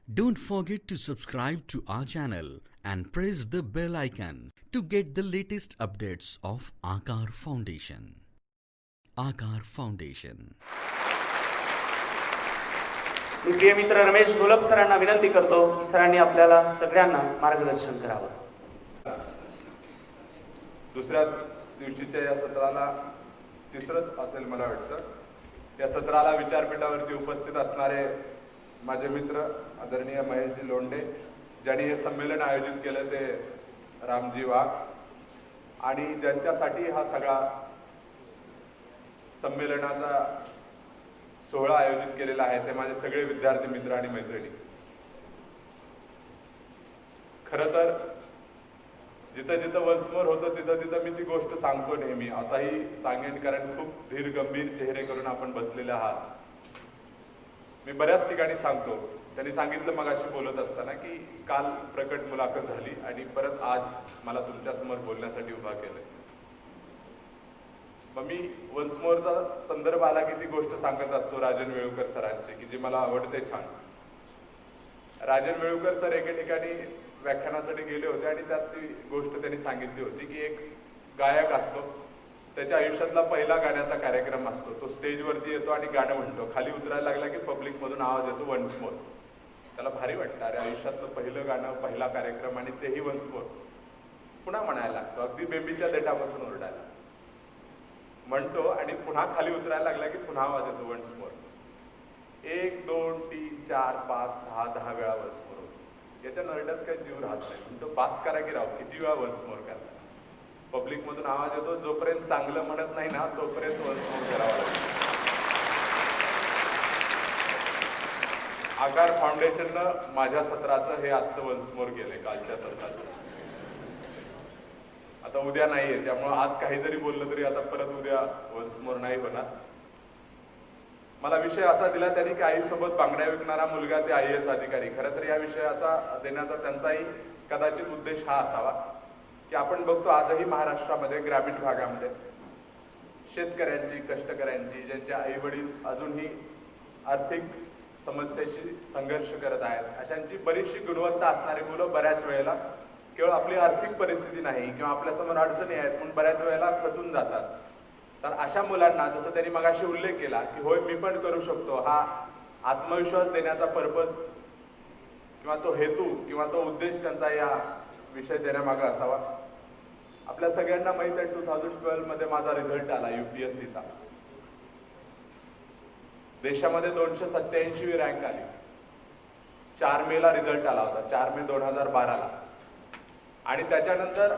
Don't forget to subscribe to our channel and press the bell icon to get the latest updates of Aakar Foundation. Aakar Foundation. मी प्रिय मित्र रमेश घोलप सरांना विनंती करतो की सरांनी आपल्याला सगळ्यांना मार्गदर्शन करावं. दुसऱ्या दिवशीच्या या सत्राला तिसरंच असेल मला वाटतं. या सत्राला विचारपीठावरती उपस्थित असणारे माझे मित्र आदरणीय महेशजी लोंढे, ज्यांनी हे संमेलन आयोजित केलं ते रामजी वाघ, आणि ज्यांच्यासाठी हा सगळा संमेलनाचा सोहळा आयोजित केलेला आहे ते माझे सगळे विद्यार्थी मित्र आणि मैत्रिणी. खरं तर जिथं जिथं वन्समोर होतं तिथं तिथं मी ती गोष्ट सांगतो नेहमी, आताही सांगेन, कारण खूप धीर गंभीर चेहरे करून आपण बसलेले आहात. मी बऱ्याच ठिकाणी सांगतो. त्यांनी सांगितलं मगाशी बोलत असताना की काल प्रकट मुलाखत झाली आणि परत आज मला तुमच्यासमोर बोलण्यासाठी उभा केलंय. मग मी वन्समोरचा संदर्भ आला की ती गोष्ट सांगत असतो राजन वेळुकर सरांची, की जी मला आवडते छान. राजन वेळुकर सर एके ठिकाणी व्याख्यानासाठी गेले होते आणि त्यात ती गोष्ट त्यांनी सांगितली होती की एक गायक असतो, त्याच्या आयुष्यातला पहिला गाण्याचा कार्यक्रम असतो. तो स्टेजवरती येतो आणि गाणं म्हणतो. खाली उतरायला लागला की पब्लिकमधून आवाज येतो वन्समोर. त्याला भारी वाटतं, अरे आयुष्यातलं पहिलं गाणं, पहिला कार्यक्रम आणि तेही वन्समोर. पुन्हा म्हणायला लागतो, अगदी बेबीच्या देठापासून ओरडायला म्हणतो आणि पुन्हा खाली उतरायला लागला की पुन्हा आवाज येतो वन्समोर. 1 2 3 4 5 6 10 वेळा वन्समोर होतो. याच्या नरड्यात काही जीव राहत नाही. म्हणतो बास करा की राव, किती वेळा वन्समोर करता. पब्लिक मधून आवाज येतो, जोपर्यंत चांगलं म्हणत नाही ना तोपर्यंत वन्समोर करावा लागतो. आकार फाउंडेशननं माझ्या सत्राचं हे आजचं वन्समोर केलंय, कालच्या सत्राचं. आता उद्या नाहीये, त्यामुळे आज काही जरी बोललं तरी आता परत उद्या वन्समोर नाही होणार. मला विषय असा दिला त्यांनी की आईसोबत बांगड्या विकणारा मुलगा ते IAS अधिकारी. खरं तर या विषयाचा देण्याचा त्यांचाही कदाचित उद्देश हा असावा की आपण बघतो आजही महाराष्ट्रामध्ये ग्रामीण भागामध्ये शेतकऱ्यांची, कष्टकऱ्यांची, ज्यांचे आई वडील अजूनही आर्थिक समस्येशी संघर्ष करत आहेत, अशांची बरीचशी गुणवत्ता असणारी मुलं बऱ्याच वेळेला केवळ आपली आर्थिक परिस्थिती नाही किंवा आपल्यासमोर अडचणी आहेत म्हणून बऱ्याच वेळेला खचून जातात. तर अशा मुलांना जसं त्यांनी मगाशी उल्लेख केला की होय मी पण करू शकतो, हा आत्मविश्वास देण्याचा पर्पज किंवा तो हेतू किंवा तो उद्देश त्यांचा या विषय देण्यामागे असावा. आपल्या सगळ्यांना माहित आहे 2012 मध्ये माझा रिझल्ट आला UPSCचा. देशामध्ये 287वी रँक आली. 4 मेला रिझल्ट आला होता, 4 मे 2012ला. आणि त्याच्यानंतर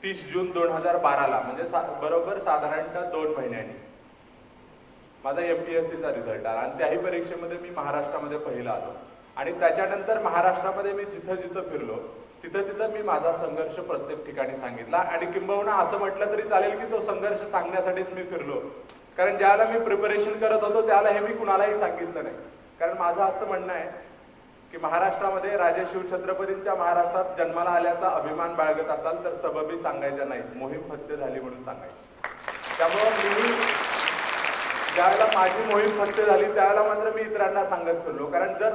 30 जून 2012ला म्हणजे बरोबर साधारणतः 2 महिन्यांनी माझा MPSCचा रिझल्ट आला. आणि त्याही परीक्षेमध्ये मी महाराष्ट्रामध्ये पहिला आलो. आणि त्याच्यानंतर महाराष्ट्रामध्ये मी जिथं जिथं फिरलो तिथं तिथं मी माझा संघर्ष प्रत्येक ठिकाणी सांगितला. आणि किंबहुना असं म्हटलं तरी चालेल की तो संघर्ष सांगण्यासाठीच मी फिरलो, कारण ज्यावेळेला मी प्रिपरेशन करत होतो त्यावेळेला हे मी कुणालाही सांगितलं नाही. कारण माझं असं म्हणणं आहे की महाराष्ट्रामध्ये राजे शिवछत्रपतींच्या महाराष्ट्रात जन्माला आल्याचा अभिमान बाळगत असाल तर सबबी सांगायच्या नाहीत, मोहीम फत्ते झाली म्हणून सांगायची. त्यामुळं मी ज्यावेळेला माझी मोहीम फत्ते झाली त्यावेळेला मात्र मी इतरांना सांगत फिरलो. कारण जर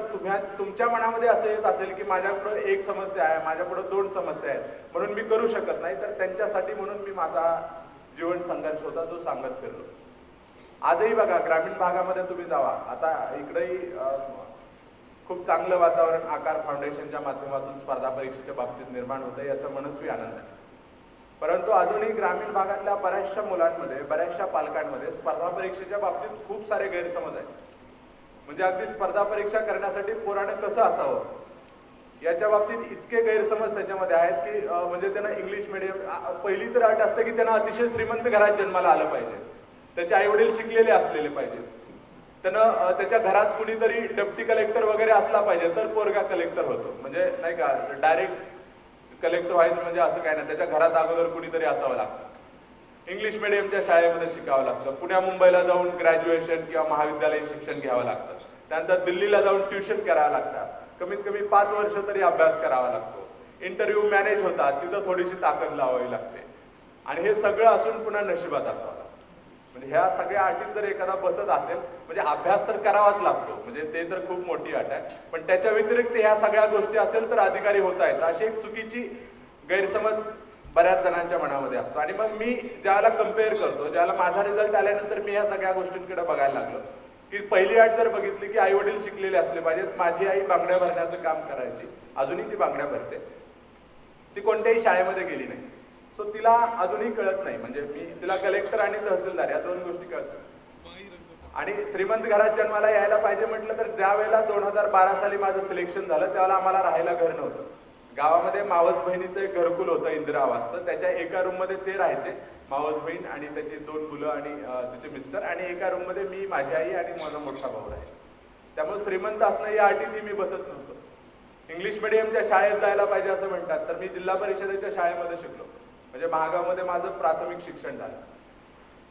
तुमच्या मनामध्ये असं येत असेल की माझ्यापुढे एक समस्या आहे, माझ्यापुढे 2 समस्या आहेत म्हणून मी करू शकत नाही, तर त्यांच्यासाठी म्हणून मी माझा जीवन संघर्ष होता तो सांगत फिरलो. आजही बघा ग्रामीण भागामध्ये तुम्ही जावा, आता इकडेही खूप चांगलं वातावरण आकार फाउंडेशनच्या माध्यमातून स्पर्धा परीक्षेच्या बाबतीत निर्माण होतं, याचा मनस्वी आनंद आहे. परंतु अजूनही ग्रामीण भागातल्या बऱ्याचशा मुलांमध्ये, बऱ्याचशा पालकांमध्ये स्पर्धा परीक्षेच्या बाबतीत खूप सारे गैरसमज आहेत. म्हणजे अगदी स्पर्धा परीक्षा करण्यासाठी पोरानं कसं असावं याच्या बाबतीत इतके गैरसमज त्याच्यामध्ये आहेत की म्हणजे त्यांना इंग्लिश मीडियम, पहिली तर अट असते की त्यांना अतिशय श्रीमंत घरात जन्माला आलं पाहिजे, त्याचे आई वडील शिकलेले असलेले पाहिजेत, त्यानं त्याच्या घरात कुणीतरी डेप्टी कलेक्टर वगैरे असला पाहिजे तर पोरगा कलेक्टर होतो. म्हणजे नाही का डायरेक्ट कलेक्टर व्हायचं म्हणजे असं काय नाही, त्याच्या घरात अगोदर कुणीतरी असावं लागतं. इंग्लिश मिडियमच्या शाळेमध्ये शिकावं लागतं, पुण्या मुंबईला जाऊन ग्रॅज्युएशन किंवा महाविद्यालयीन शिक्षण घ्यावं लागतं, त्यानंतर दिल्लीला जाऊन ट्युशन करावं लागतं, कमीत कमी 5 वर्ष तरी अभ्यास करावा लागतो, इंटरव्ह्यू मॅनेज होतात, तिथं थोडीशी ताकद लावावी लागते. आणि हे सगळं असून पुन्हा नशिबात असावं लागतं. म्हणजे ह्या सगळ्या अटीत जर एखादा बसत असेल, म्हणजे अभ्यास तर करावाच लागतो, म्हणजे ते तर खूप मोठी अट आहे, पण त्याच्या व्यतिरिक्त ह्या सगळ्या गोष्टी असेल तर अधिकारी होता येतात, अशी एक चुकीची गैरसमज बऱ्याच जणांच्या मनामध्ये असतो. आणि मग मी ज्याला कम्पेअर करतो, ज्याला माझा रिझल्ट आल्यानंतर मी ह्या सगळ्या गोष्टींकडे बघायला लागलो की पहिली अट जर बघितली की आई वडील शिकलेले असले पाहिजेत. माझी आई बांगड्या भरण्याचं काम करायची, अजूनही ती बांगड्या भरते, ती कोणत्याही शाळेमध्ये गेली नाही, सो तिला अजूनही कळत नाही, म्हणजे मी तिला कलेक्टर आणि तहसीलदार या दोन गोष्टी कळतात. आणि श्रीमंत घरात जन्माला यायला पाहिजे म्हटलं तर ज्या वेळेला 2012 साली माझं सिलेक्शन झालं त्यावेळेला आम्हाला राहायला घर नव्हतं. गावामध्ये मावस बहिणीचं एक घरकुल होतं इंदिरा आवासचं, त्याच्या एका रूममध्ये ते राहायचे, मावस बहीण आणि त्याची 2 मुलं आणि तिचे मिस्टर, आणि एका रूममध्ये मी, माझी आई आणि माझा मोठा भाऊ राहायचा. त्यामुळे श्रीमंत असणं या अटीत मी बसत नव्हतो. इंग्लिश मिडियमच्या शाळेत जायला पाहिजे असं म्हणतात, तर मी जिल्हा परिषदेच्या शाळेमध्ये शिकलो, म्हणजे महागावमध्ये माझं प्राथमिक शिक्षण झालं.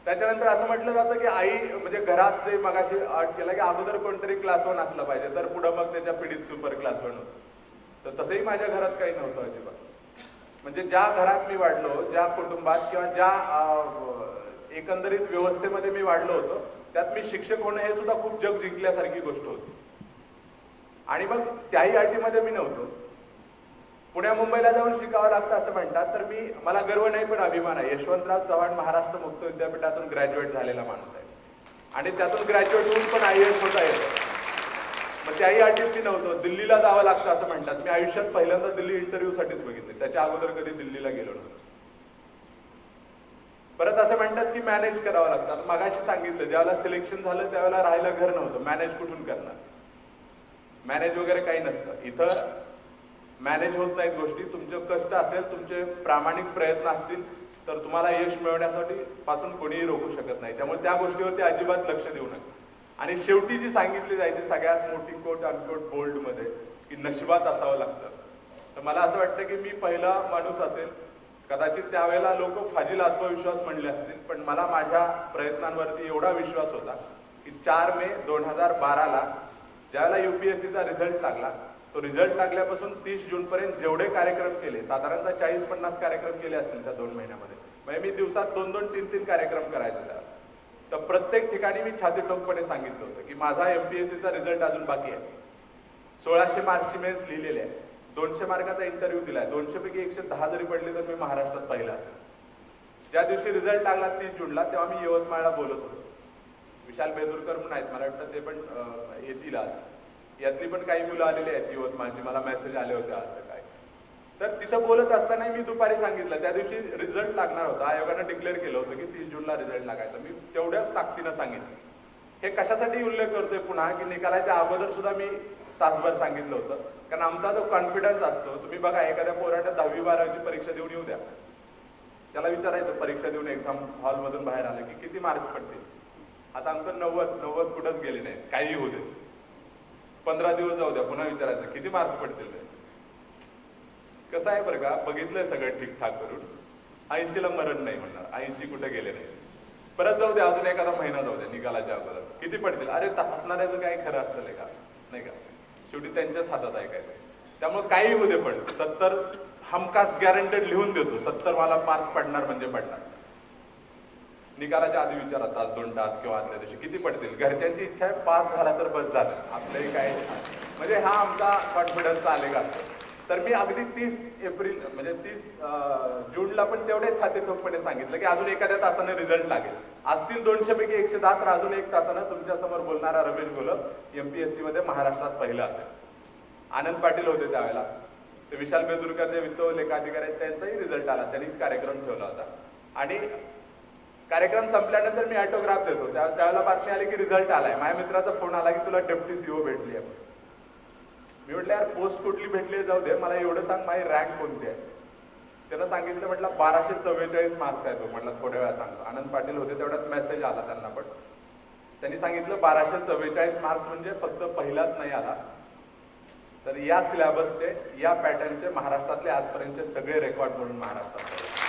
त्याच्यानंतर असं म्हटलं जातं की आई, म्हणजे घरात जे मगाशी अट केला की अगोदर कोणतरी क्लास 1 असला पाहिजे, तर पुढं मग त्याच्या पिढीत सुपर क्लास 1 होतं. तर तसंही माझ्या घरात काही नव्हतं अजिबात. म्हणजे ज्या घरात मी वाढलो, ज्या कुटुंबात किंवा ज्या एकंदरीत व्यवस्थेमध्ये मी वाढलो होतो, त्यात मी शिक्षक होणं हे सुद्धा खूप जग जिंकल्यासारखी गोष्ट होती. आणि मग त्याही अटीमध्ये मी नव्हतो. पुण्या मुंबईला जाऊन शिकावं लागतं असं म्हणतात, तर मला गर्व नाही पण अभिमान आहे. यशवंतराव चव्हाण महाराष्ट्र मुक्त विद्यापीठातून ग्रॅज्युएट झालेला माणूस आहे, आणि त्यातून ग्रॅज्युएट होऊन पण IAS होता येतो. मग त्याही अटीत मी नव्हतो. दिल्लीला जावं लागतं असं म्हणतात. मी आयुष्यात पहिल्यांदा दिल्ली इंटरव्ह्यूसाठीच बघितले, त्याच्या अगोदर कधी दिल्लीला गेलो नव्हतो. परत असं म्हणतात की मॅनेज करावं लागतं. मगाशी सांगितलं, ज्यावेळेला सिलेक्शन झालं त्यावेळेला राहायला घर नव्हतं, मॅनेज कुठून करणार? मॅनेज वगैरे काही नसतं इथं. मॅनेज होत नाहीत गोष्टी. तुमचं कष्ट असेल, तुमचे प्रामाणिक प्रयत्न असतील, तर तुम्हाला यश मिळवण्यासाठी पासून कोणीही रोखू शकत नाही. त्यामुळे त्या गोष्टीवरती अजिबात लक्ष देऊ नका. आणि शेवटी जी सांगितली जायची सगळ्यात मोठी कोट अनकोट बोल्ड मध्ये, की नशिबात असावं लागतं, तर मला असं वाटतं की मी पहिला माणूस असेल, कदाचित त्यावेळेला लोक फाजील आत्मविश्वास म्हणले असतील, पण मला माझ्या प्रयत्नांवरती एवढा विश्वास होता की 4 मे 2012ला ज्यावेळेला UPSCचा रिझल्ट लागला, तो रिझल्ट लागल्यापासून 30 जून पर्यंत जेवढे कार्यक्रम केले, साधारणतः 40-50 कार्यक्रम केले असतील त्या 2 महिन्यामध्ये. म्हणजे मी दिवसात 2-2, 3-3 कार्यक्रम करायचो त्याला. तर प्रत्येक ठिकाणी मी छातीठोकपणे सांगितलं होतं की माझा MPSCचा रिझल्ट अजून बाकी आहे. 1600 मार्क्सची मेन्स लिहिलेली आहे, 200 मार्काचा इंटरव्ह्यू दिलाय, 200 पैकी 110 जरी पडले तर मी महाराष्ट्रात पहिला असेल. ज्या दिवशी रिझल्ट लागला 30 जूनला, तेव्हा मी यवतमाळला बोलत होतो. विशाल बेदुरकर म्हणून आहेत, मला वाटतं ते पण येतील आज. यातली पण काही मुलं आलेली आहेत यवतमाळची, मला मेसेज आले होते आज सकाळी. तर तिथं बोलत असताना मी दुपारी सांगितलं, त्या दिवशी रिझल्ट लागणार होता, आयोगानं डिक्लेअर केलं होतं की 30 जूनला रिझल्ट लागायचा. मी तेवढ्याच ताकदीनं सांगितलं. हे कशासाठी उल्लेख करतोय पुन्हा, की निकालाच्या अगोदर सुद्धा मी तासभर सांगितलं होतं, कारण आमचा जो कॉन्फिडन्स असतो, तुम्ही बघा एखाद्या पोराने 10वी-12वीची परीक्षा देऊन येऊ द्या, त्याला विचारायचं परीक्षा देऊन एक्झाम हॉलमधून बाहेर आलं की किती मार्क्स पडतील, आता आमचं 90 कुठंच गेले नाहीत, काही होऊ दे, 15 दिवस जाऊ द्या, पुन्हा विचारायचं किती मार्क्स पडतील. कसं आहे बरं का, बघितलंय सगळं ठीकठाक करून, 80ला मरण नाही म्हणणार, 80 कुठे गेले नाही, परत जाऊ द्या, अजून एखादा महिना जाऊ द्या निकालाच्या अगोदर, किती पडतील, अरे तपासणाऱ्याचं काय खरं असतं का, नाही का, शेवटी त्यांच्याच हातात आहे काय. त्यामुळे काही होऊ दे, पण 70 हमखास गॅरंटेड लिहून देतो, 70 मला मार्क्स पडणार म्हणजे पडणार. निकालाच्या आधी विचारा, तास 2 तास किंवा आदल्या दिवशी किती पडतील. घरच्यांची इच्छा आहे पास झाला तर बस झालं, आपलंही काय, म्हणजे हा आमचा कॉन्फिडन्सचा आलेख असतो. तर मी अगदी 30 एप्रिल म्हणजे 30 जूनला पण तेवढ्याच छातीठोकपणे सांगितलं की अजून एखाद्या तासाने रिझल्ट लागेल. असतील 200 पैकी 110, तर अजून 1 तासानं तुमच्या समोर बोलणारा रमेश घोलप MPSC मध्ये महाराष्ट्रात पहिला असेल. आनंद पाटील होते त्यावेळेला, ते विशाल बेदुरकर जे वित्त लेखाधिकारी आहेत त्यांचाही रिझल्ट आला, त्यांनीच कार्यक्रम ठेवला होता. आणि कार्यक्रम संपल्यानंतर मी ऑटोग्राफ देतो, त्यावेळेला बातमी आली की रिझल्ट आलाय. माझ्या मित्राचा फोन आला की तुला डेप्टी CEO भेटली आहे. मी म्हटलं यार पोस्ट कुठली भेटली जाऊ दे, मला एवढं सांग माझी रँक कोणती आहे. त्यानं सांगितलं, म्हटलं 1244 मार्क्स आहेत. म्हटलं थोड्या वेळा सांगतो. आनंद पाटील होते, तेवढ्यात मेसेज आला त्यांना, पण त्यांनी सांगितलं 1244 मार्क्स म्हणजे फक्त पहिलाच नाही आला, तर या सिलेबसचे, या पॅटर्नचे महाराष्ट्रातले आजपर्यंतचे सगळे रेकॉर्ड म्हणून महाराष्ट्रात.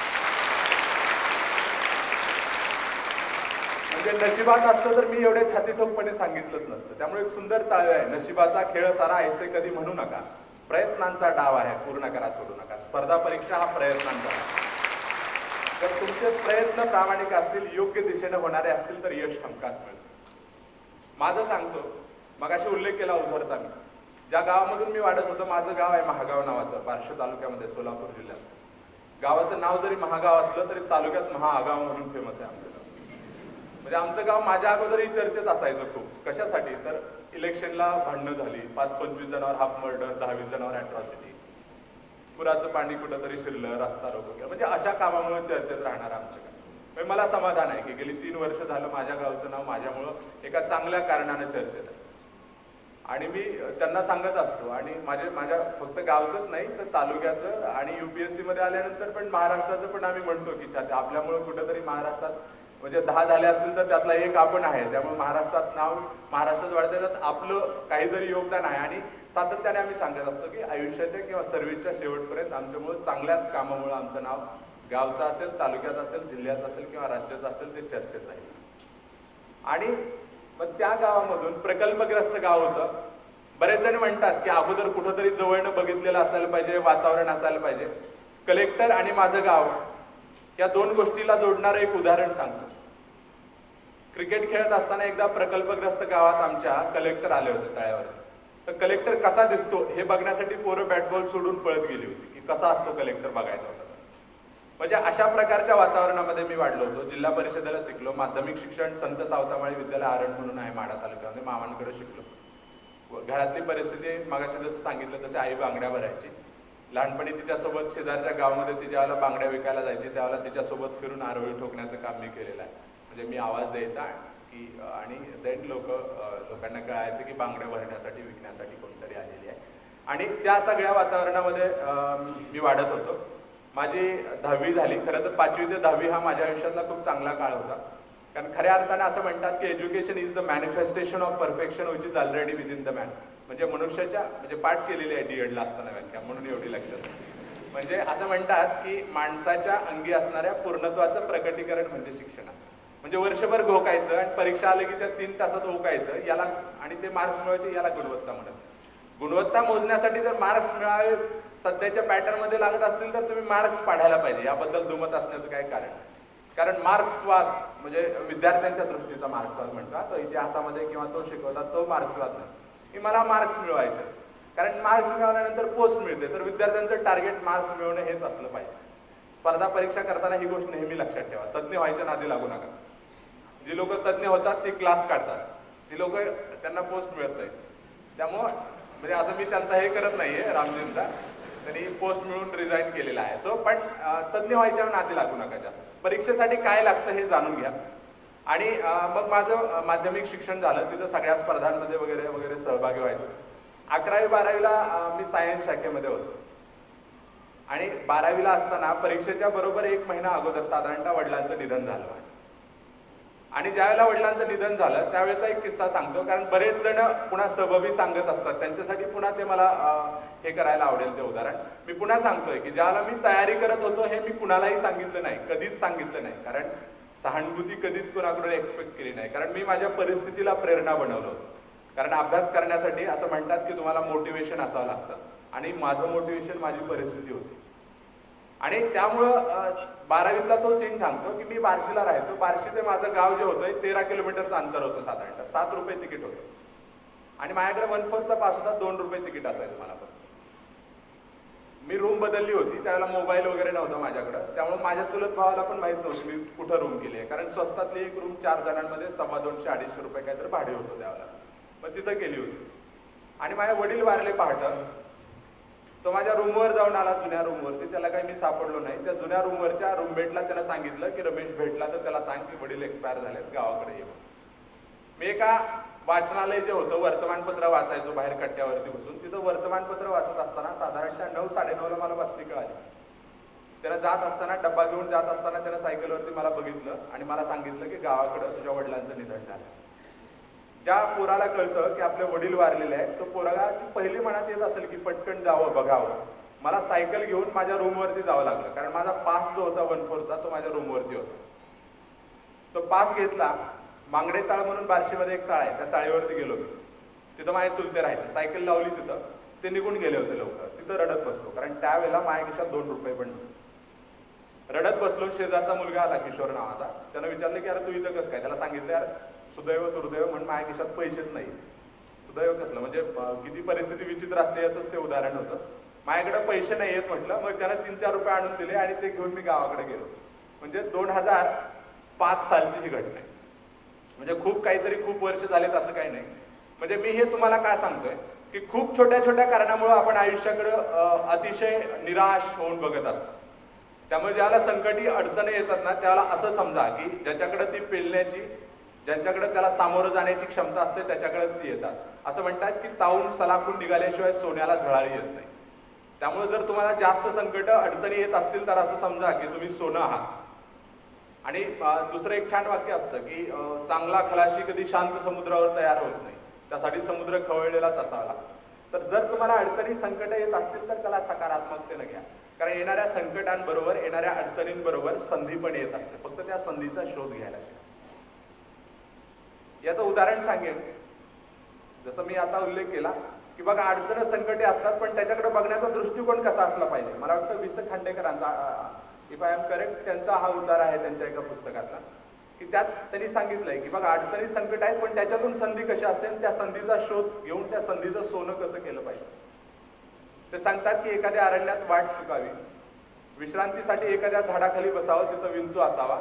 म्हणजे नशिबात असतं तर मी एवढे छातीठोकपणे सांगितलंच नसतं. त्यामुळे एक सुंदर चाळ आहे, नशिबाचा खेळ सारा ऐसे कधी म्हणू नका, प्रयत्नांचा डाव आहे, पूर्ण करा सोडू नका. स्पर्धा परीक्षा हा प्रयत्नांचा. जर तुमचे प्रयत्न प्रामाणिक असतील, योग्य दिशेने होणारे असतील तर यश हमखास मिळतं. माझं सांगतो, मगाशी उल्लेख केला उझरता मी ज्या गावामधून मी वाढत होतो, माझं गाव आहे महागाव नावाचं, बार्शी तालुक्यामध्ये, सोलापूर जिल्ह्यात. गावाचं नाव जरी महागाव असलं तरी तालुक्यात महाआगाव म्हणून फेमस आहे आमचं गाव. म्हणजे आमचं गाव माझ्या अगोदरही चर्चेत असायचं खूप. कशासाठी? तर इलेक्शनला भांडणं झाली, 5-25 जणांवर हाफ मर्डर, 10-20 जणांवर अॅट्रॉसिटी, पुराचं पाणी कुठंतरी शिरलं, रस्ता रोको केला, म्हणजे अशा कामामुळे चर्चेत राहणार आमचं गाव. म्हणजे मला समाधान आहे की गेली 3 वर्ष झालं माझ्या गावचं नाव माझ्यामुळं एका चांगल्या कारणानं चर्चेत आहे. आणि मी त्यांना सांगत असतो, आणि माझ्या फक्त गावचंच नाही तर तालुक्याचं आणि UPSC मध्ये आल्यानंतर पण महाराष्ट्राचं पण आम्ही म्हणतो की आपल्यामुळं कुठंतरी महाराष्ट्रात म्हणजे 10 झाले असतील तर त्यातला एक आपण आहे. त्यामुळे महाराष्ट्रात नाव महाराष्ट्रात वाढतं, त्यात आपलं काहीतरी योगदान आहे. आणि सातत्याने आम्ही सांगत असतो की आयुष्याच्या किंवा सर्व्हिसच्या शेवटपर्यंत आमच्यामुळे चांगल्याच कामामुळे आमचं नाव गावचं असेल, तालुक्यात असेल, जिल्ह्यात असेल किंवा राज्याचं असेल ते चर्चेत राहील. आणि मग त्या गावामधून प्रकल्पग्रस्त गाव होतं. बरेच जण म्हणतात की अगोदर कुठंतरी जवळनं बघितलेलं असायला पाहिजे, वातावरण असायला पाहिजे. कलेक्टर आणि माझं गाव या 2 गोष्टीला जोडणारं एक उदाहरण सांगतो. क्रिकेट खेळत असताना एकदा प्रकल्पग्रस्त गावात आमच्या कलेक्टर आले होते तळ्यावर. तर कलेक्टर कसा दिसतो हे बघण्यासाठी पोरं बॅटबॉल सोडून पळत गेली होती की कसा असतो कलेक्टर बघायचा होता. म्हणजे अशा प्रकारच्या वातावरणामध्ये मी वाढलो होतो. जिल्हा परिषदेला शिकलो. माध्यमिक शिक्षण संत सावतामाळी विद्यालय आरण म्हणून आहे माढा तालुक्यामध्ये, मामांकडे शिकलो. घरातली परिस्थिती मगाशी जसं सांगितलं तसे आई बांगड्या भरायची. लहानपणी तिच्यासोबत शेजारच्या गावामध्ये ती ज्यावेळेला बांगड्या विकायला जायची त्यावेळेला तिच्यासोबत फिरून आरोळी ठोकण्याचं काम मी केलेलं आहे. म्हणजे मी आवाज द्यायचा की आणि देन लोकांना कळायचं की बांगड्या भरण्यासाठी विकण्यासाठी कोणतरी आलेली आहे. आणि त्या सगळ्या वातावरणामध्ये मी वाढत होतो. माझी 10वी झाली. खरं तर 5वी ते 10वी हा माझ्या आयुष्यातला खूप चांगला काळ होता. कारण खऱ्या अर्थाने असं म्हणतात की education is the manifestation of perfection which is already within the man. म्हणजे मनुष्याच्या म्हणजे पाठ केलेली आहे D.Edला असताना व्याख्या, म्हणून एवढी लक्षात. म्हणजे असं म्हणतात की माणसाच्या अंगी असणाऱ्या पूर्णत्वाचं प्रकटीकरण म्हणजे शिक्षण असतं. म्हणजे वर्षभर घोकायचं आणि परीक्षा आली की त्या 3 तासात ओकायचं, याला आणि ते मार्क्स मिळवायचे, याला गुणवत्ता म्हणतात. गुणवत्ता मोजण्यासाठी जर मार्क्स मिळावे सध्याच्या पॅटर्न मध्ये लागत असतील तर तुम्ही मार्क्स पाडायला पाहिजे. याबद्दल दुमत असण्याचं काय कारण? कारण मार्क्सवाद म्हणजे विद्यार्थ्यांच्या दृष्टीचा मार्क्सवाद म्हणतात. तो इतिहासामध्ये किंवा तो शिकवतात तो मार्क्सवाद नाही की मला मार्क्स मिळवायचे. कारण मार्क्स मिळवल्यानंतर पोस्ट मिळते, तर विद्यार्थ्यांचं टार्गेट मार्क्स मिळवणं हेच असलं पाहिजे. स्पर्धा परीक्षा करताना ही गोष्ट नेहमी लक्षात ठेवा. तज्ञ व्हायच्या नादी लागू नका. जी लोक तज्ञ होतात ती क्लास काढतात, ती लोक त्यांना पोस्ट मिळत नाही. त्यामुळं म्हणजे असं मी त्यांचा हे करत नाहीये रामजींचा, त्यांनी पोस्ट मिळून रिझाईन केलेला आहे. सो पण तज्ञ व्हायच्या नादी लागू नका जास्त. परीक्षेसाठी काय लागतं हे जाणून घ्या. आणि मग माझं माध्यमिक शिक्षण झालं. तिथं सगळ्या स्पर्धांमध्ये वगैरे वगैरे सहभागी व्हायचो. 11वी-12वीला मी सायन्स शाखेमध्ये होतो. आणि 12वीला असताना परीक्षेच्या बरोबर 1 महिना अगोदर साधारणतः वडिलांचं निधन झालं. आणि ज्यावेळेला वडिलांचं निधन झालं त्यावेळेचा एक किस्सा सांगतो, कारण बरेच जण पुन्हा सबबी सांगत असतात, त्यांच्यासाठी पुन्हा ते मला हे करायला आवडेल ते उदाहरण. मी पुन्हा सांगतोय की ज्यावेळेला मी तयारी करत होतो हे मी कुणालाही सांगितलं नाही, कधीच सांगितलं नाही. कारण सहानुभूती कधीच कोणाकडून एक्सपेक्ट केली नाही. कारण मी माझ्या परिस्थितीला प्रेरणा बनवलं होतं. कारण अभ्यास करण्यासाठी असं म्हणतात की तुम्हाला मोटिवेशन असावं लागतं, आणि माझं मोटिवेशन माझी परिस्थिती होती. आणि त्यामुळं 12वीतला तो सीन सांगतो की मी बार्शीला राहायचो. बार्शी ते माझं गाव जे होतं 13 किलोमीटरचं अंतर होतं साधारणतः. 7 रुपये तिकीट होतं. आणि माझ्याकडे 1/4चा पास होता, 2 रुपये तिकीट असायचं मला. पण मी रूम बदलली होती त्यावेळेला, मोबाईल वगैरे नव्हता माझ्याकडं. त्यामुळे माझ्या चुलत भावाला पण माहित नव्हतं मी कुठं रूम केली आहे. कारण स्वस्तातली एक रूम 4 जणांमध्ये 250-250 रुपये काहीतरी भाडे होतं त्यावेळेला. मग तिथं केली होती. आणि माझे वडील वारले पहाटे. तो माझ्या रूमवर जाऊन आला, जुन्या रूमवरती. त्याला काही मी सापडलो नाही. त्या जुन्या रूमवरच्या रूममेटला त्याला सांगितलं की रमेश भेटला तर त्याला सांग की वडील एक्सपायर झालेत, गावाकडे ये. मी एका वाचनालय जे होतं, वर्तमानपत्र वाचायचो बाहेर कट्ट्यावरती बसून. तिथं वर्तमानपत्र वाचत असताना साधारणतः 9-9:30ला मला बातमी कळाली. त्याला जात असताना, डब्बा घेऊन जात असताना त्यानं सायकलवरती मला बघितलं आणि मला सांगितलं की गावाकडं तुझ्या वडिलांचं निधन झालं. ज्या पोराला कळतं की आपले वडील वारलेले आहेत, तो पोराची पहिली मनात येत असेल की पटकन जावं, बघावं. मला सायकल घेऊन माझ्या रूमवरती जावं लागलं, कारण माझा पास जो होता 1/4चा तो माझ्या रूमवरती होता. तो पास घेतला. मांगडे चाळ म्हणून बार्शीमध्ये एक चाळ आहे, त्या चाळीवरती गेलो मी. तिथं माझे चुलते राहायचे. सायकल लावली तिथं, ते निघून गेले होते लवकर. तिथं रडत बसलो, कारण त्यावेळेला माझ्या खिशात 2 रुपये पण नव्हते. रडत बसलो. शेजारचा मुलगा आला, किशोर नावाचा. त्यानं विचारलं की अरे तू इथं कसं काय? त्याला सांगितलं यार सुदैव दुर्दैव म्हणून माझ्या खिशात पैसेच नाही. सुदैव कसलं म्हणजे किती परिस्थिती विचित्र असते याचंच ते उदाहरण होतं. माझ्याकडे पैसे नाही येत म्हटलं. मग त्यानं 3-4 रुपये आणून दिले आणि ते घेऊन मी गावाकडे गेलो. म्हणजे 2005 सालची ही घटना आहे. म्हणजे खूप काहीतरी खूप वर्ष झालेत असं काही नाही. म्हणजे मी हे तुम्हाला काय सांगतोय की खूप छोट्या छोट्या कारणामुळे आपण आयुष्याकडे अतिशय निराश होऊन बघत असतो. त्यामुळे ज्याला संकटी अडचणी येतात ना त्याला असं समजा की ज्याच्याकडे ती पेलण्याची, ज्यांच्याकडे त्याला सामोरं जाण्याची क्षमता असते त्याच्याकडेच ती येतात. असं म्हणतात की तावून सलाखून निघाल्याशिवाय सोन्याला झळाळी येत नाही. त्यामुळे जर तुम्हाला जास्त संकट अडचणी येत असतील तर असं समजा की तुम्ही सोनं आहात. आणि दुसरं एक छान वाक्य असतं की चांगला खलाशी कधी शांत समुद्रावर तयार होत नाही, त्यासाठी समुद्र खवळलेलाच असावा. तर जर तुम्हाला अडचणी संकट येत असतील तर त्याला सकारात्मकतेनं घ्या. कारण येणाऱ्या संकटांबरोबर येणाऱ्या अडचणींबरोबर संधी पण येत असते. फक्त त्या संधीचा शोध घ्यायला शिका. याचं उदाहरण सांगेन. जसं मी आता उल्लेख केला की बघा अडचण संकटे असतात पण त्याच्याकडे बघण्याचा दृष्टिकोन कसा असला पाहिजे. मला वाटतं वि. स. खांडेकरांचा, इफ आय एम करेक्ट, त्यांचा हा उतारा आहे त्यांच्या एका पुस्तकातला, की त्यात त्यांनी सांगितलंय की बघा अडचणी संकट आहेत पण त्याच्यातून संधी कशी असते आणि त्या संधीचा शोध घेऊन त्या संधीचं सोनं कसं केलं पाहिजे. ते सांगतात की एखाद्या अरण्यात वाट चुकावी, विश्रांतीसाठी एखाद्या झाडाखाली बसावं, तिथं विंचू असावा,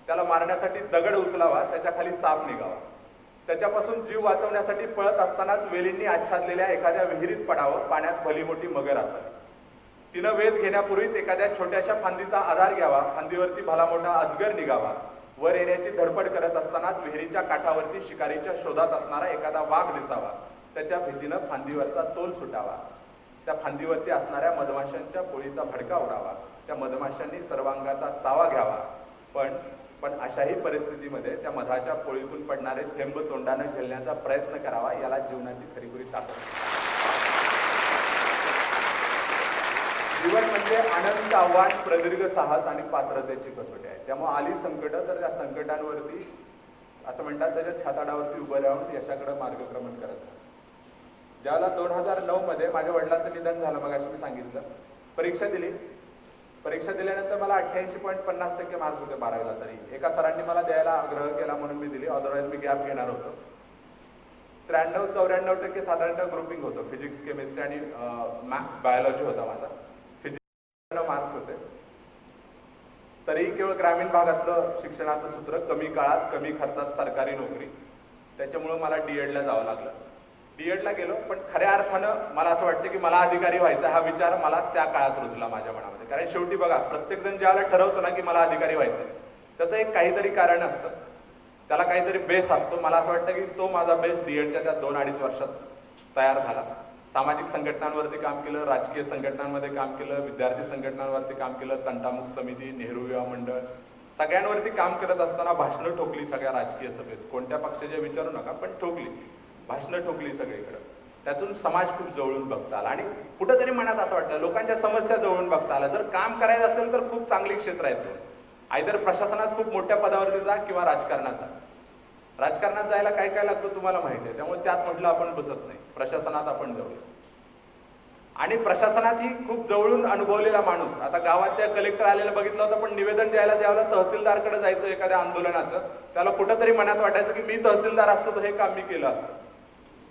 त्याला मारण्यासाठी दगड उचलावा, त्याच्या खाली साप निघावा, त्याच्यापासून जीव वाचवण्यासाठी पळत असतानाच वेलींनी आच्छादलेल्या एखाद्या विहिरीत पडावं, पाण्यात भली मोठी मगर असावी, तिनं वेध घेण्यापूर्वीच एखाद्या छोट्याशा फांदीचा आधार घ्यावा, फांदीवरती भला मोठा अजगर निघावा, वर येण्याची धडपड करत असतानाच विहिरीच्या काठावरती शिकारीच्या शोधात असणारा एखादा वाघ दिसावा, त्याच्या भीतीनं फांदीवरचा तोल सुटावा, त्या फांदीवरती असणाऱ्या मधमाशांच्या पोळीचा भडका उडावा, त्या मधमाशांनी सर्वांगाचा चावा घ्यावा, पण अशाही परिस्थितीमध्ये त्या मधाच्या पोळीतून पडणारे थेंब तोंडाने झेलण्याचा प्रयत्न करावा. याला जीवनाची खरीखुरी ताकद. जीवन म्हणजे अनंत आव्हान, प्रदीर्घ साहस आणि पात्रतेची कसोटी आहे. त्यामुळे आली संकट तर त्या संकटांवरती असं म्हणतात त्याच्या छाताडावरती उभं राहून यशाकडे मार्गक्रमण करत. ज्यावेळेला 2009 मध्ये माझ्या वडिलांचं निधन झालं, मग अशी मी सांगितलं, परीक्षा दिली. परीक्षा दिल्यानंतर मला 88.50% मार्क्स होते 12वीला. तरी एका सरांनी मला द्यायला आग्रह केला म्हणून मी दिली, अदरवाईज मी गॅप घेणार होतो. 93-94% साधारणतः ग्रुपिंग होतं. फिजिक्स, केमिस्ट्री आणि बायोलॉजी होता माझा. फिजिक्स मार्क्स होते. तरीही केवळ ग्रामीण भागातलं शिक्षणाचं सूत्र, कमी काळात कमी खर्चात सरकारी नोकरी, त्याच्यामुळं मला डीएडला जावं लागलं. डीएडला गेलो, पण खऱ्या अर्थानं मला असं वाटतं की मला अधिकारी व्हायचा हा विचार मला त्या काळात रुजला माझ्या मनामध्ये. कारण शेवटी बघा प्रत्येक जण ज्याला ठरवतो ना की मला अधिकारी व्हायचं, त्याचं एक काहीतरी कारण असतं, त्याला काहीतरी बेस असतो. मला असं वाटतं की तो माझा बेस डीएडच्या त्या 2-2.5 वर्षात तयार झाला. सामाजिक संघटनांवरती काम केलं, राजकीय संघटनांमध्ये काम केलं, विद्यार्थी संघटनांवरती काम केलं, तंटामुक्त समिती, नेहरू युवा मंडळ, सगळ्यांवरती काम करत असताना भाषणं ठोकली सगळ्या राजकीय सभेत. कोणत्या पक्षाचे विचारू नका, पण ठोकली, भाषणं ठोकली सगळीकडे. त्यातून समाज खूप जवळून बघता आला आणि कुठंतरी मनात असं वाटतं लोकांच्या समस्या जवळून बघता आला. जर काम करायचं असेल तर खूप चांगली क्षेत्र आहेत. आयदर प्रशासनात खूप मोठ्या पदावरती जा किंवा राजकारणात जा. राजकारणात जायला काय काय लागतं तुम्हाला माहिती आहे, त्यामुळे त्यात म्हटलं आपण बसत नाही, प्रशासनात आपण जाऊया. आणि प्रशासनात ही खूप जवळून अनुभवलेला माणूस, आता गावात त्या कलेक्टर आलेला बघितलं होतं, पण निवेदन द्यायला ज्यावेळेला तहसीलदारकडे जायचं एखाद्या आंदोलनाचं, त्याला कुठंतरी मनात वाटायचं की मी तहसीलदार असतो तर हे काम मी केलं असतं.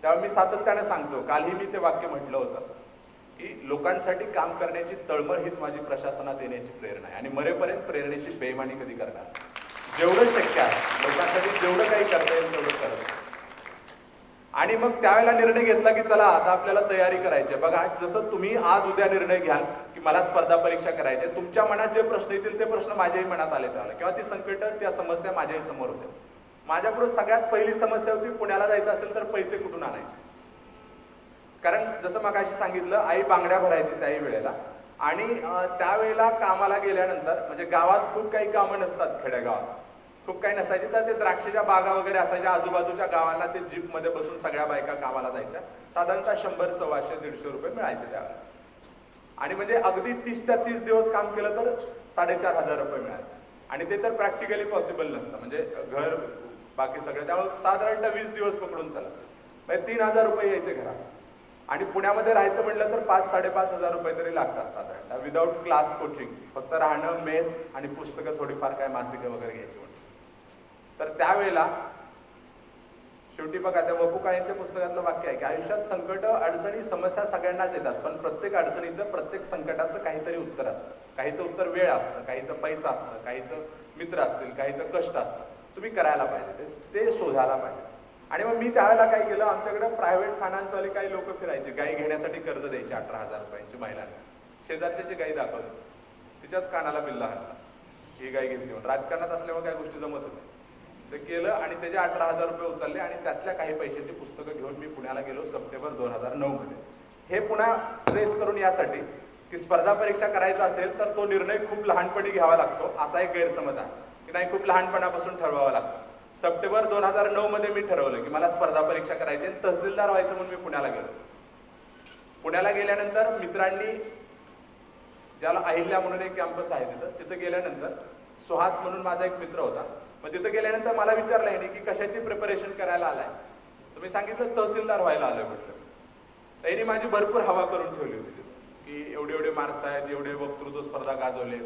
त्यावेळी मी सातत्याने सांगतो, कालही मी ते वाक्य म्हटलं होतं की लोकांसाठी काम करण्याची तळमळ हीच माझी प्रशासनात येण्याची प्रेरणा आहे. आणि मरेपर्यंत प्रेरणेची बेईमानी कधी करणार. जेवढं शक्य आहे लोकांसाठी जेवढं काही करता येईल तेवढं करत. आणि मग त्यावेळेला निर्णय घेतला की चला आता आपल्याला तयारी करायची आहे. बघा जसं तुम्ही आज उद्या निर्णय घ्याल की मला स्पर्धा परीक्षा करायची आहे, तुमच्या मनात जे प्रश्न येतील ते प्रश्न माझ्याही मनात आले त्यावेळेला, किंवा ती संकट त्या समस्या माझ्याही समोर होत्या. माझ्यापुढे सगळ्यात पहिली समस्या होती, पुण्याला जायचं असेल तर पैसे कुठून आणायचे. कारण जसं मगाशी सांगितलं, आई बांगड्या भरायची त्याही वेळेला. आणि त्यावेळेला कामाला गेल्यानंतर म्हणजे गावात खूप काही कामं नसतात, खेडेगावात खूप काही नसायची, तर ते द्राक्षाच्या बागा वगैरे असायच्या आजूबाजूच्या गावांना, ते जीपमध्ये बसून सगळ्या बायका कामाला जायच्या. साधारणतः 100, 100, 150 रुपये मिळायचे त्यावेळेला. आणि म्हणजे अगदी 30च्या 30 दिवस काम केलं तर 4,500 रुपये मिळायचे. आणि ते तर प्रॅक्टिकली पॉसिबल नसतं, म्हणजे घर बाकी सगळं. त्यामुळे साधारणतः 20 दिवस पकडून चला, म्हणजे 3,000 रुपये यायचे घरात. आणि पुण्यामध्ये राहायचं म्हटलं तर 5-5.5 हजार रुपये तरी लागतात साधारणतः विदाऊट क्लास कोचिंग. फक्त राहणं, मेस आणि पुस्तकं थोडीफार काय मासिकं वगैरे घ्यायची म्हणून. तर त्यावेळेला शेवटी बघा त्या वपू काळेंच्या पुस्तकातलं वाक्य आहे की आयुष्यात संकट, अडचणी, समस्या सगळ्यांनाच येतात, पण प्रत्येक अडचणीचं, प्रत्येक संकटाचं काहीतरी उत्तर असतं. काहीचं उत्तर वेळ असतं, काहीचं पैसा असतं, काहीचं मित्र असतील, काहीचं कष्ट असतं. तुम्ही करायला पाहिजे, ते शोधायला पाहिजे. आणि मग मी त्यावेळेला काय केलं, आमच्याकडे प्रायव्हेट फायनान्सवाले काही लोक फिरायचे, गाई घेण्यासाठी कर्ज द्यायचे 18,000 रुपयांची महिलांना. शेजारच्याची गाई दाखवली, तिच्याच कानाला बिल्ला हल्ला, ही गाई घेतली म्हणून. राजकारणात असल्यामुळे काही गोष्टी जमत होत्या. ते केलं आणि त्याचे 18,000 रुपये उचलले आणि त्यातल्या काही पैशांची पुस्तकं घेऊन मी पुण्याला गेलो सप्टेंबर 2009 मध्ये. हे पुन्हा स्ट्रेस करून यासाठी की स्पर्धा परीक्षा करायचा असेल तर तो निर्णय खूप लहानपणी घ्यावा लागतो, असा एक गैरसमज आहे की नाही, खूप लहानपणापासून ठरवावा लागतो. सप्टेंबर 2009 मध्ये मी ठरवलं की मला स्पर्धा परीक्षा करायची आणि तहसीलदार व्हायचं म्हणून मी पुण्याला गेलो. पुण्याला गेल्यानंतर मित्रांनी, ज्याला अहिल्या म्हणून एक कॅम्पस आहे तिथं गेल्यानंतर सुहास म्हणून माझा एक मित्र होता. मग तिथं गेल्यानंतर मला विचारलं आहे की कशाची प्रिपरेशन करायला आलाय. तर मी सांगितलं तहसीलदार व्हायला आलोय म्हटलं. त्यांनी माझी भरपूर हवा करून ठेवली होती तिथं की एवढे एवढे मार्क्स आहेत, एवढे वक्तृत्व स्पर्धा गाजवले.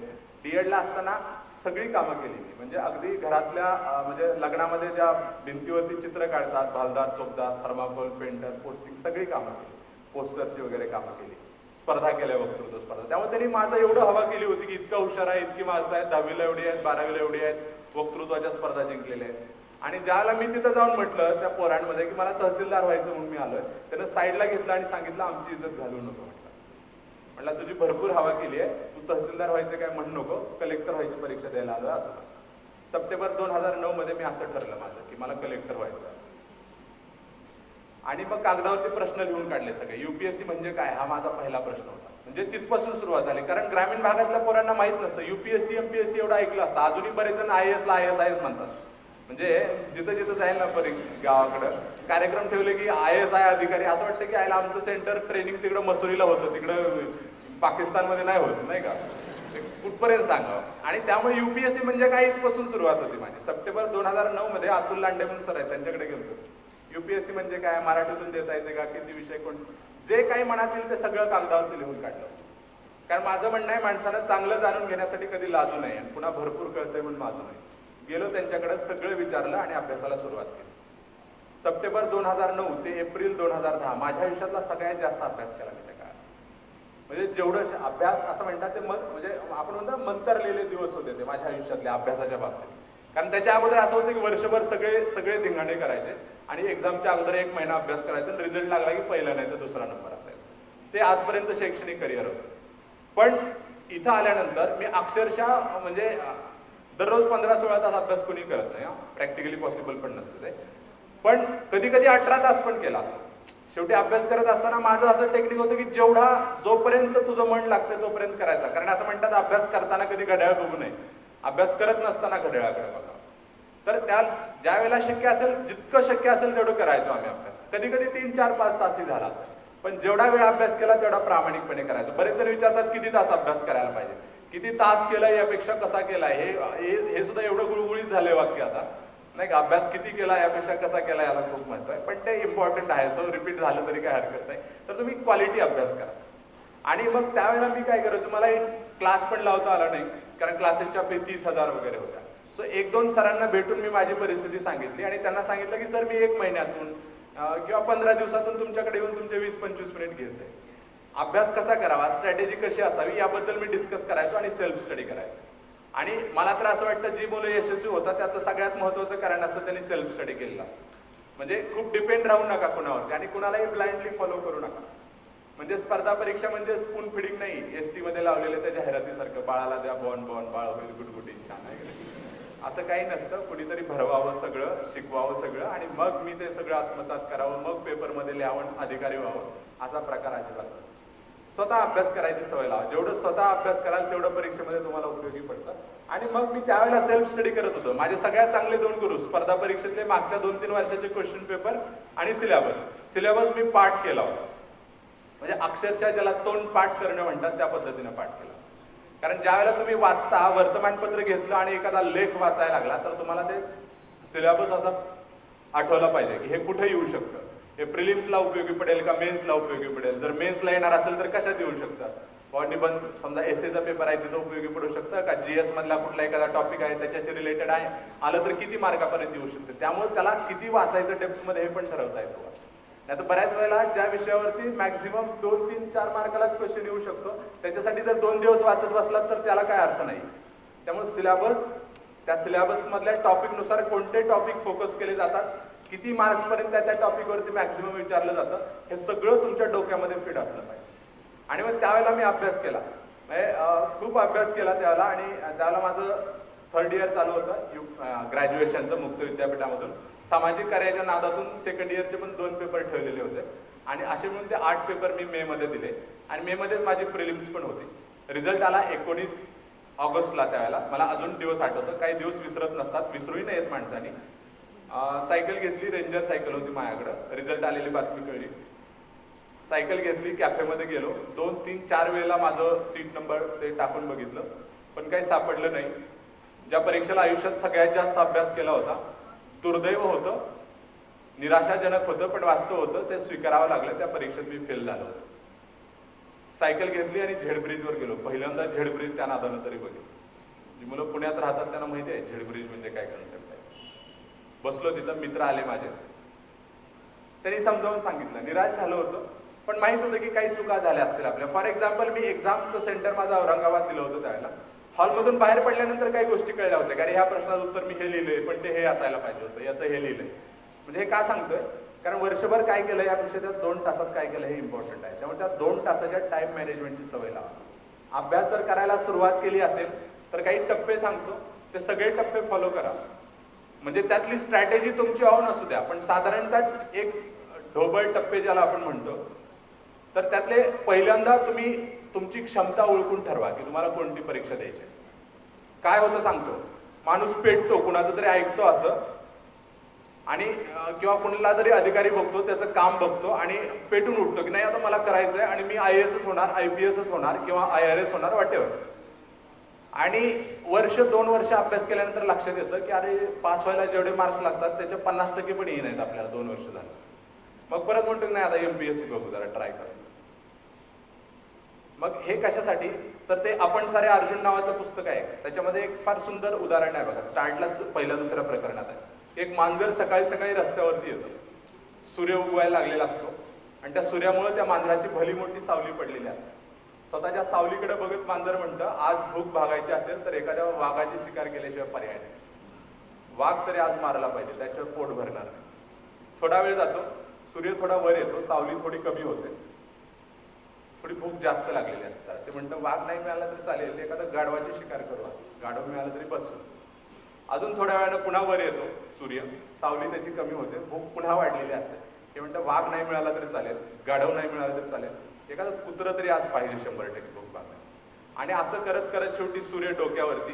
डीएडला असताना सगळी कामं केली मी, म्हणजे अगदी घरातल्या म्हणजे लग्नामध्ये ज्या भिंतीवरती चित्र काढतात, भालदार, चोपदार, थर्माकोल, पेंटर, पोस्टिंग, सगळी कामं केली. पोस्टरची वगैरे कामं केली, स्पर्धा केल्या, वक्तृत्व स्पर्धा. त्यामुळे त्यांनी माझं एवढं हवा केली होती की इतका हुशार आहे, इतकी माणसं आहेत, 10वीला एवढी आहेत, 12वीला एवढी आहेत, वक्तृत्वाच्या स्पर्धा जिंकलेल्या आहेत. आणि ज्याला मी तिथं जाऊन म्हटलं त्या पोरांमध्ये की मला तहसीलदार व्हायचं म्हणून मी आलोय, त्यानं साईडला घेतलं आणि सांगितलं आमची इज्जत घालू नको. म्हटलं तुझी भरपूर हवा केली आहे, तू तहसीलदार व्हायचं काय म्हणू नको, कलेक्टर व्हायची परीक्षा द्यायला आलोय असं. सप्टेंबर 2009 मध्ये मी असं ठरलं माझं की मला कलेक्टर व्हायचं. आणि मग कागदावरती प्रश्न लिहून काढले सगळे. युपीएससी म्हणजे काय हा माझा पहिला प्रश्न होता. म्हणजे तिथपासून सुरुवात झाली, कारण ग्रामीण भागातल्या पोरांना माहित नसतं. युपीएससी एमपीएससी एवढं ऐकलं असतं. अजूनही बरेच जण IAS ला ISIS म्हणतात. म्हणजे जिथं जिथं जाईल ना गावाकडं कार्यक्रम ठेवले की ISI अधिकारी, असं वाटतं की आयला आमचं सेंटर ट्रेनिंग तिकडं मसुरीला होतं, तिकडं पाकिस्तानमध्ये नाही होत, नाही का, कुठपर्यंत सांगावं. आणि त्यामुळे युपीएससी म्हणजे काय इथपासून सुरुवात होती माझी. सप्टेंबर 2009 मध्ये अतुल लांडे म्हणून सर आहे, त्यांच्याकडे गेलो. युपीएससी म्हणजे काय, मराठीतून देता येते का, किती विषय, कोण, जे काही मनातील ते सगळं कागदावरती लिहून काढलं. कारण माझं म्हणणं आहे माणसानं चांगलं जाणून घेण्यासाठी कधी लाजू नये, आणि पुन्हा भरपूर कळतंय म्हणून लाजू नये. गेलो त्यांच्याकडे, सगळं विचारलं आणि अभ्यासाला सुरुवात केली. सप्टेंबर 2009 ते एप्रिल 2010 माझ्या आयुष्यातला सगळ्यात जास्त अभ्यास केला मी त्या काळात. म्हणजे जेवढं अभ्यास असं म्हणतात ते म्हणजे आपण म्हणतो मंतरलेले दिवस होते ते माझ्या आयुष्यातले अभ्यासाच्या बाबतीत. कारण त्याच्या अगोदर असं होतं की वर्षभर सगळे धिंगाणे करायचे आणि एक्झामच्या अगोदर 1 महिना अभ्यास करायचा, रिझल्ट लागला की पहिला नाही तर दुसरा नंबर असायचा. ते आजपर्यंत शैक्षणिक करिअर होतं. पण इथं आल्यानंतर मी अक्षरशः म्हणजे दररोज 15-16 तास अभ्यास कोणी करत नाही, प्रॅक्टिकली पॉसिबल पण नसतं ते. पण कधी कधी 18 तास पण केला असं. शेवटी अभ्यास करत असताना माझं असं टेक्निक होतं की जोपर्यंत तुझं मन लागतं तोपर्यंत करायचा. कारण असं म्हणतात अभ्यास करताना कधी घड्याळ बघू नये, अभ्यास करत नसताना घड्याळाकडे बघा. तर ज्या वेळेला शक्य असेल, जितकं शक्य असेल तेवढं करायचो आम्ही अभ्यास. कधी कधी 3-4-5 तासही झाला असेल, पण जेवढा वेळ अभ्यास केला तेवढा प्रामाणिकपणे करायचो. बरेच जण विचारतात किती तास अभ्यास करायला पाहिजे, किती तास केलाय यापेक्षा कसा केलाय, हे सुद्धा एवढं गुळगुळीत झालंय वाक्य आता, नाही का. अभ्यास किती केला यापेक्षा कसा केला याला खूप महत्व आहे, पण ते इम्पॉर्टंट आहे. सो रिपीट झालं तरी काय हरकत नाही. तर तुम्ही क्वालिटी अभ्यास करा. आणि मग त्यावेळेला मी काय करायचो, मला एक क्लास पण लावता आला नाही, कारण क्लासेसच्या फी 30,000 वगैरे होत्या. सो 1-2 सरांना भेटून मी माझी परिस्थिती सांगितली आणि त्यांना सांगितलं की सर मी 1 महिन्यातून किंवा 15 दिवसातून तुमच्याकडे येऊन तुमचे 20-25 मिनिट घ्यायचे. अभ्यास कसा करावा, स्ट्रॅटेजी कशी असावी याबद्दल मी डिस्कस करायचो आणि सेल्फ स्टडी करायचो. आणि मला तर असं वाटतं जी मुलं यशस्वी होतात त्यातलं सगळ्यात महत्त्वाचं कारण असतं त्यांनी सेल्फ स्टडी केलेलं असतं. म्हणजे खूप डिपेंड राहू नका कुणावरती आणि कुणालाही ब्लाइंडली फॉलो करू नका. म्हणजे स्पर्धा परीक्षा म्हणजे स्पून फिडिंग नाही, एसटी मध्ये लावलेलं त्या जाहिरातीसारखं, बाळाला द्या बॉन बाळ होईल गुटगुटी छान आहे, असं काही नसतं. कुणीतरी भरवावं सगळं, शिकवावं सगळं आणि मग मी ते सगळं आत्मसात करावं, मग पेपरमध्ये लिहावं, अधिकारी व्हावं, असा प्रकार अजिबात नसतो. स्वतः अभ्यास करायची सवय लावा. जेवढं स्वतः अभ्यास कराल तेवढं परीक्षेमध्ये तुम्हाला उपयोगी पडतं. आणि मग मी त्यावेळेला सेल्फ स्टडी करत होतो. माझे सगळ्यात चांगले 2 गुरु स्पर्धा परीक्षेतले मागच्या 2-3 वर्षाचे क्वेश्चन पेपर आणि सिलेबस मी पाठ केला होता. म्हणजे अक्षरशः ज्याला तोंड पाठ करणं म्हणतात त्या पद्धतीने पाठ केला. कारण ज्यावेळेला तुम्ही वाचता, वर्तमानपत्र घेतलं आणि एखादा लेख वाचायला लागला तर तुम्हाला ते सिलेबस असा आठवला पाहिजे की हे कुठे येऊ शकतं. हे प्रिलिम्सला उपयोगी पडेल का मेन्सला उपयोगी पडेल? जर मेन्सला येणार असेल तर कशात येऊ शकतं? किंवा निबंध समजा एसएचा पेपर आहे तिथं उपयोगी पडू शकतं का? जीएस मधला कुठला एखादा टॉपिक आहे त्याच्याशी रिलेटेड आहे आलं तर किती मार्कापर्यंत येऊ शकते? त्यामुळे त्याला किती वाचायचं डेप्थमध्ये हे पण ठरवता येतं. नाही तर बऱ्याच वेळेला ज्या विषयावरती मॅक्झिमम 2, 3, 4 मार्कालाच क्वेश्चन येऊ शकतो त्याच्यासाठी जर 2 दिवस वाचत बसलात तर त्याला काय अर्थ नाही. त्यामुळे सिलेबस, त्या सिलेबसमधल्या टॉपिकनुसार कोणते टॉपिक फोकस केले जातात, किती मार्क्सपर्यंत त्या टॉपिकवरती मॅक्झिमम विचारलं जातं, हे सगळं तुमच्या डोक्यामध्ये फिट असलं पाहिजे. आणि मग त्यावेळेला मी अभ्यास केला, म्हणजे खूप अभ्यास केला त्यावेळेला. आणि त्यावेळेला माझं 3rd इयर चालू होतं ग्रॅज्युएशनचं मुक्त विद्यापीठामधून. सामाजिक कार्याच्या नादातून 2nd इयरचे पण 2 पेपर ठेवलेले होते आणि असे म्हणून ते 8 पेपर मी मे मध्ये दिले आणि मे मध्येच माझी प्रिलिम्स पण होती. रिझल्ट आला 19 ऑगस्टला. त्यावेळेला मला अजून दिवस आठवतं, काही दिवस विसरत नसतात, विसरूही नाहीत माणसाने. सायकल घेतली, रेंजर सायकल होती माझ्याकडं. रिझल्ट आलेली बातमी कळली, सायकल घेतली, कॅफेमध्ये गेलो. 2, 3, 4 वेळेला माझं सीट नंबर ते टाकून बघितलं पण काही सापडलं नाही. ज्या परीक्षेला आयुष्यात सगळ्यात जास्त अभ्यास केला होता, दुर्दैव होतं, निराशाजनक होतं पण वास्तव होतं, ते स्वीकारावं लागलं. त्या परीक्षेत मी फेल झालो होतो. सायकल घेतली आणि झेड ब्रिजवर गेलो. पहिल्यांदा झेड ब्रिज त्या नादानं तरी बघितलं. जी मुलं पुण्यात राहतात त्यांना माहिती आहे झेड ब्रिज म्हणजे काय कन्सेप्ट आहे. बसलो तिथं, मित्र आले माझे, त्यांनी समजावून सांगितलं. निराश झालं होतं पण माहित होतं की काही चुका झाल्या असतील आपल्या. फॉर एक्झाम्पल, मी एक्झामचं सेंटर माझं औरंगाबाद दिलं होतं त्यावेळेला. हॉलमधून बाहेर पडल्यानंतर काही गोष्टी कळल्या होत्या, कारण ह्या प्रश्नाचं उत्तर मी हे लिहिलंय पण ते हे असायला पाहिजे होतं, याचं हे लिहिलंय. म्हणजे हे का सांगतोय, कारण वर्षभर काय केलं यापेक्षा त्या 2 तासात काय केलं हे इम्पॉर्टंट आहे. त्यामुळे त्या 2 तासाच्या टाइम मॅनेजमेंटची सवय लावा. अभ्यास जर करायला सुरुवात केली असेल तर काही टप्पे सांगतो, ते सगळे टप्पे फॉलो करा. म्हणजे त्यातली स्ट्रॅटेजी तुमची ऑन असू द्या पण साधारणतः एक ढोबळ टप्पे ज्याला आपण म्हणतो, तर त्यातले पहिल्यांदा तुम्ही तुमची क्षमता ओळखून ठरवा की तुम्हाला कोणती परीक्षा द्यायची. काय होतं सांगतो, माणूस पेटतो, कुणाचं तरी ऐकतो असं आणि किंवा कुणाला तरी अधिकारी बघतो, त्याचं काम बघतो आणि पेटून उठतो की नाही आता मला करायचंय आणि मी IASच होणार, IPSच होणार किंवा IRS होणार, वाटेवर. आणि 1-2 वर्ष अभ्यास केल्यानंतर लक्षात येतं की अरे पास व्हायला जेवढे मार्क्स लागतात त्याच्या 50% पण येत नाहीत आपल्याला 2 वर्ष झालं. मग परत म्हणतो की नाही आता MPSC बघू, जरा ट्राय करू. मग हे कशासाठी, तर ते आपण सारे अर्जुन नावाचं पुस्तक आहे, त्याच्यामध्ये एक फार सुंदर उदाहरण आहे बघा. स्टार्टला 1-2 प्रकरणात आहे. एक मांजर सकाळी सकाळी रस्त्यावरती येतो, सूर्य उगवायला लागलेला असतो आणि त्या सूर्यामुळे त्या मांजराची भली मोठी सावली पडलेली असते. स्वतःच्या सावलीकडे बघत मांजर म्हणतं आज भूक भागायची असेल तर एखाद्या वाघाची शिकार केल्याशिवाय पर्याय नाही. वाघ तरी आज मारला पाहिजे, त्याशिवाय पोट भरणार नाही. थोडा वेळ जातो, सूर्य थोडा वर येतो, सावली थोडी कमी होते, थोडी भूक जास्त लागलेली असतात. ते म्हणतं वाघ नाही मिळाला तरी चालेल, एखादा गाढवाची शिकार करू, गाढव मिळालं तरी बसून. अजून थोड्या वेळानं पुन्हा वर येतो सूर्य, सावली त्याची कमी होते, भूक पुन्हा वाढलेली असते. ते म्हणतं वाघ नाही मिळाला तरी चालेल, गाढव नाही मिळाला तरी चालेल, एखादं कुत्रं तरी आज पाहिजे 100% भूक भागायला. आणि असं करत करत शेवटी सूर्य डोक्यावरती,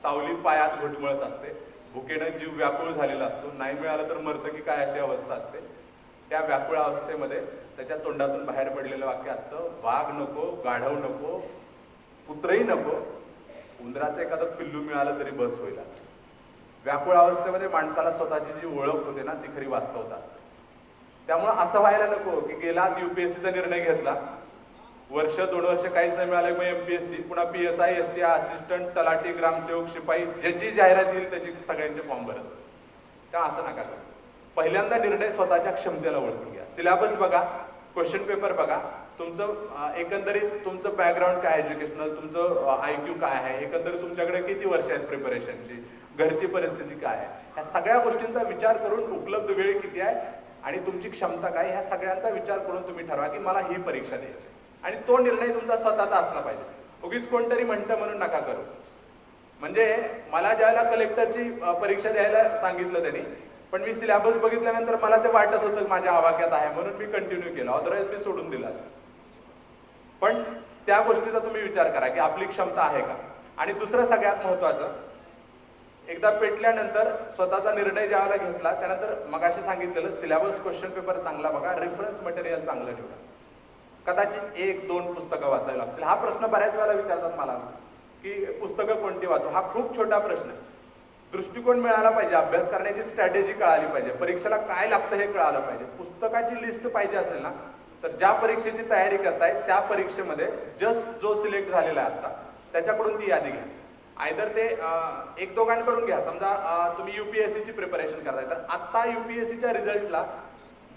सावली पायात घुटमळत असते, भुकेनं जीव व्याकुळ झालेला असतो, नाही मिळालं तर मरतं की काय अशी अवस्था असते. त्या व्याकुळ अवस्थेमध्ये त्याच्या तोंडातून बाहेर पडलेलं वाक्य असतं, वाघ नको, गाढव नको, कुत्रही नको, उंदराचं एखादं पिल्लू मिळालं तरी बस होईल. व्याकुळ अवस्थेमध्ये माणसाला स्वतःची जी ओळख होते ना ती खरी वास्तवता असते. त्यामुळे असं व्हायला नको की गेला UPSCचा निर्णय घेतला, 1-2 वर्ष काहीच नाही मिळालं, मग MPSC, पुन्हा PSI, ST, असिस्टंट, तलाठी, ग्रामसेवक, शिपाई, ज्याची जाहिरात येईल त्याची सगळ्यांचे फॉर्म भरत. त्या असं नका करू. पहिल्यांदा निर्णय स्वतःच्या क्षमतेला ओळखून घ्या. सिलेबस बघा, क्वेश्चन पेपर बघा, तुमचं एकंदरीत तुमचं बॅकग्राऊंड काय, एज्युकेशनल तुमचं IQ काय आहे, एकंदरीत तुमच्याकडे किती वर्ष आहेत प्रिपरेशनची, घरची परिस्थिती काय आहे, ह्या सगळ्या गोष्टींचा विचार करून उपलब्ध वेळ किती आहे आणि तुमची क्षमता काय, ह्या सगळ्यांचा विचार करून तुम्ही ठरवा की मला ही परीक्षा द्यायची. आणि तो निर्णय तुमचा स्वतःचा असला पाहिजे. उगीच कोणतरी म्हणतं म्हणून नका करू. म्हणजे मला ज्यावेळेला कलेक्टरची परीक्षा द्यायला सांगितलं त्यांनी, पण मी सिलेबस बघितल्यानंतर मला ते वाटत होतं माझ्या आवाक्यात आहे म्हणून मी कंटिन्यू केलं, अदरवाईज मी सोडून दिलं असं. पण त्या गोष्टीचा तुम्ही विचार करा की आपली क्षमता आहे का. आणि दुसरं सगळ्यात महत्वाचं, एकदा पेटल्यानंतर स्वतःचा निर्णय ज्यावेळेला घेतला त्यानंतर मगाशी सांगितलेलं सिलेबस, क्वेश्चन पेपर चांगला बघा, रेफरन्स मटेरियल चांगलं निवडा. कदाचित 1-2 पुस्तकं वाचायला लागतील. हा प्रश्न बऱ्याच वेळेला विचारतात मला की पुस्तकं कोणती वाचू. हा खूप छोटा प्रश्न आहे. दृष्टिकोन मिळाला पाहिजे, अभ्यास करण्याची स्ट्रॅटेजी कळाली पाहिजे, परीक्षेला काय लागतं हे कळालं पाहिजे. पुस्तकाची लिस्ट पाहिजे असेल ना, तर ज्या परीक्षेची तयारी करताय त्या परीक्षेमध्ये जस्ट जो सिलेक्ट झालेला आहे आता त्याच्याकडून ती यादी घ्या. आयदर ते एक दोघांकडून घ्या. समजा तुम्ही UPSCची प्रिपरेशन करताय तर आता UPSCच्या रिझल्टला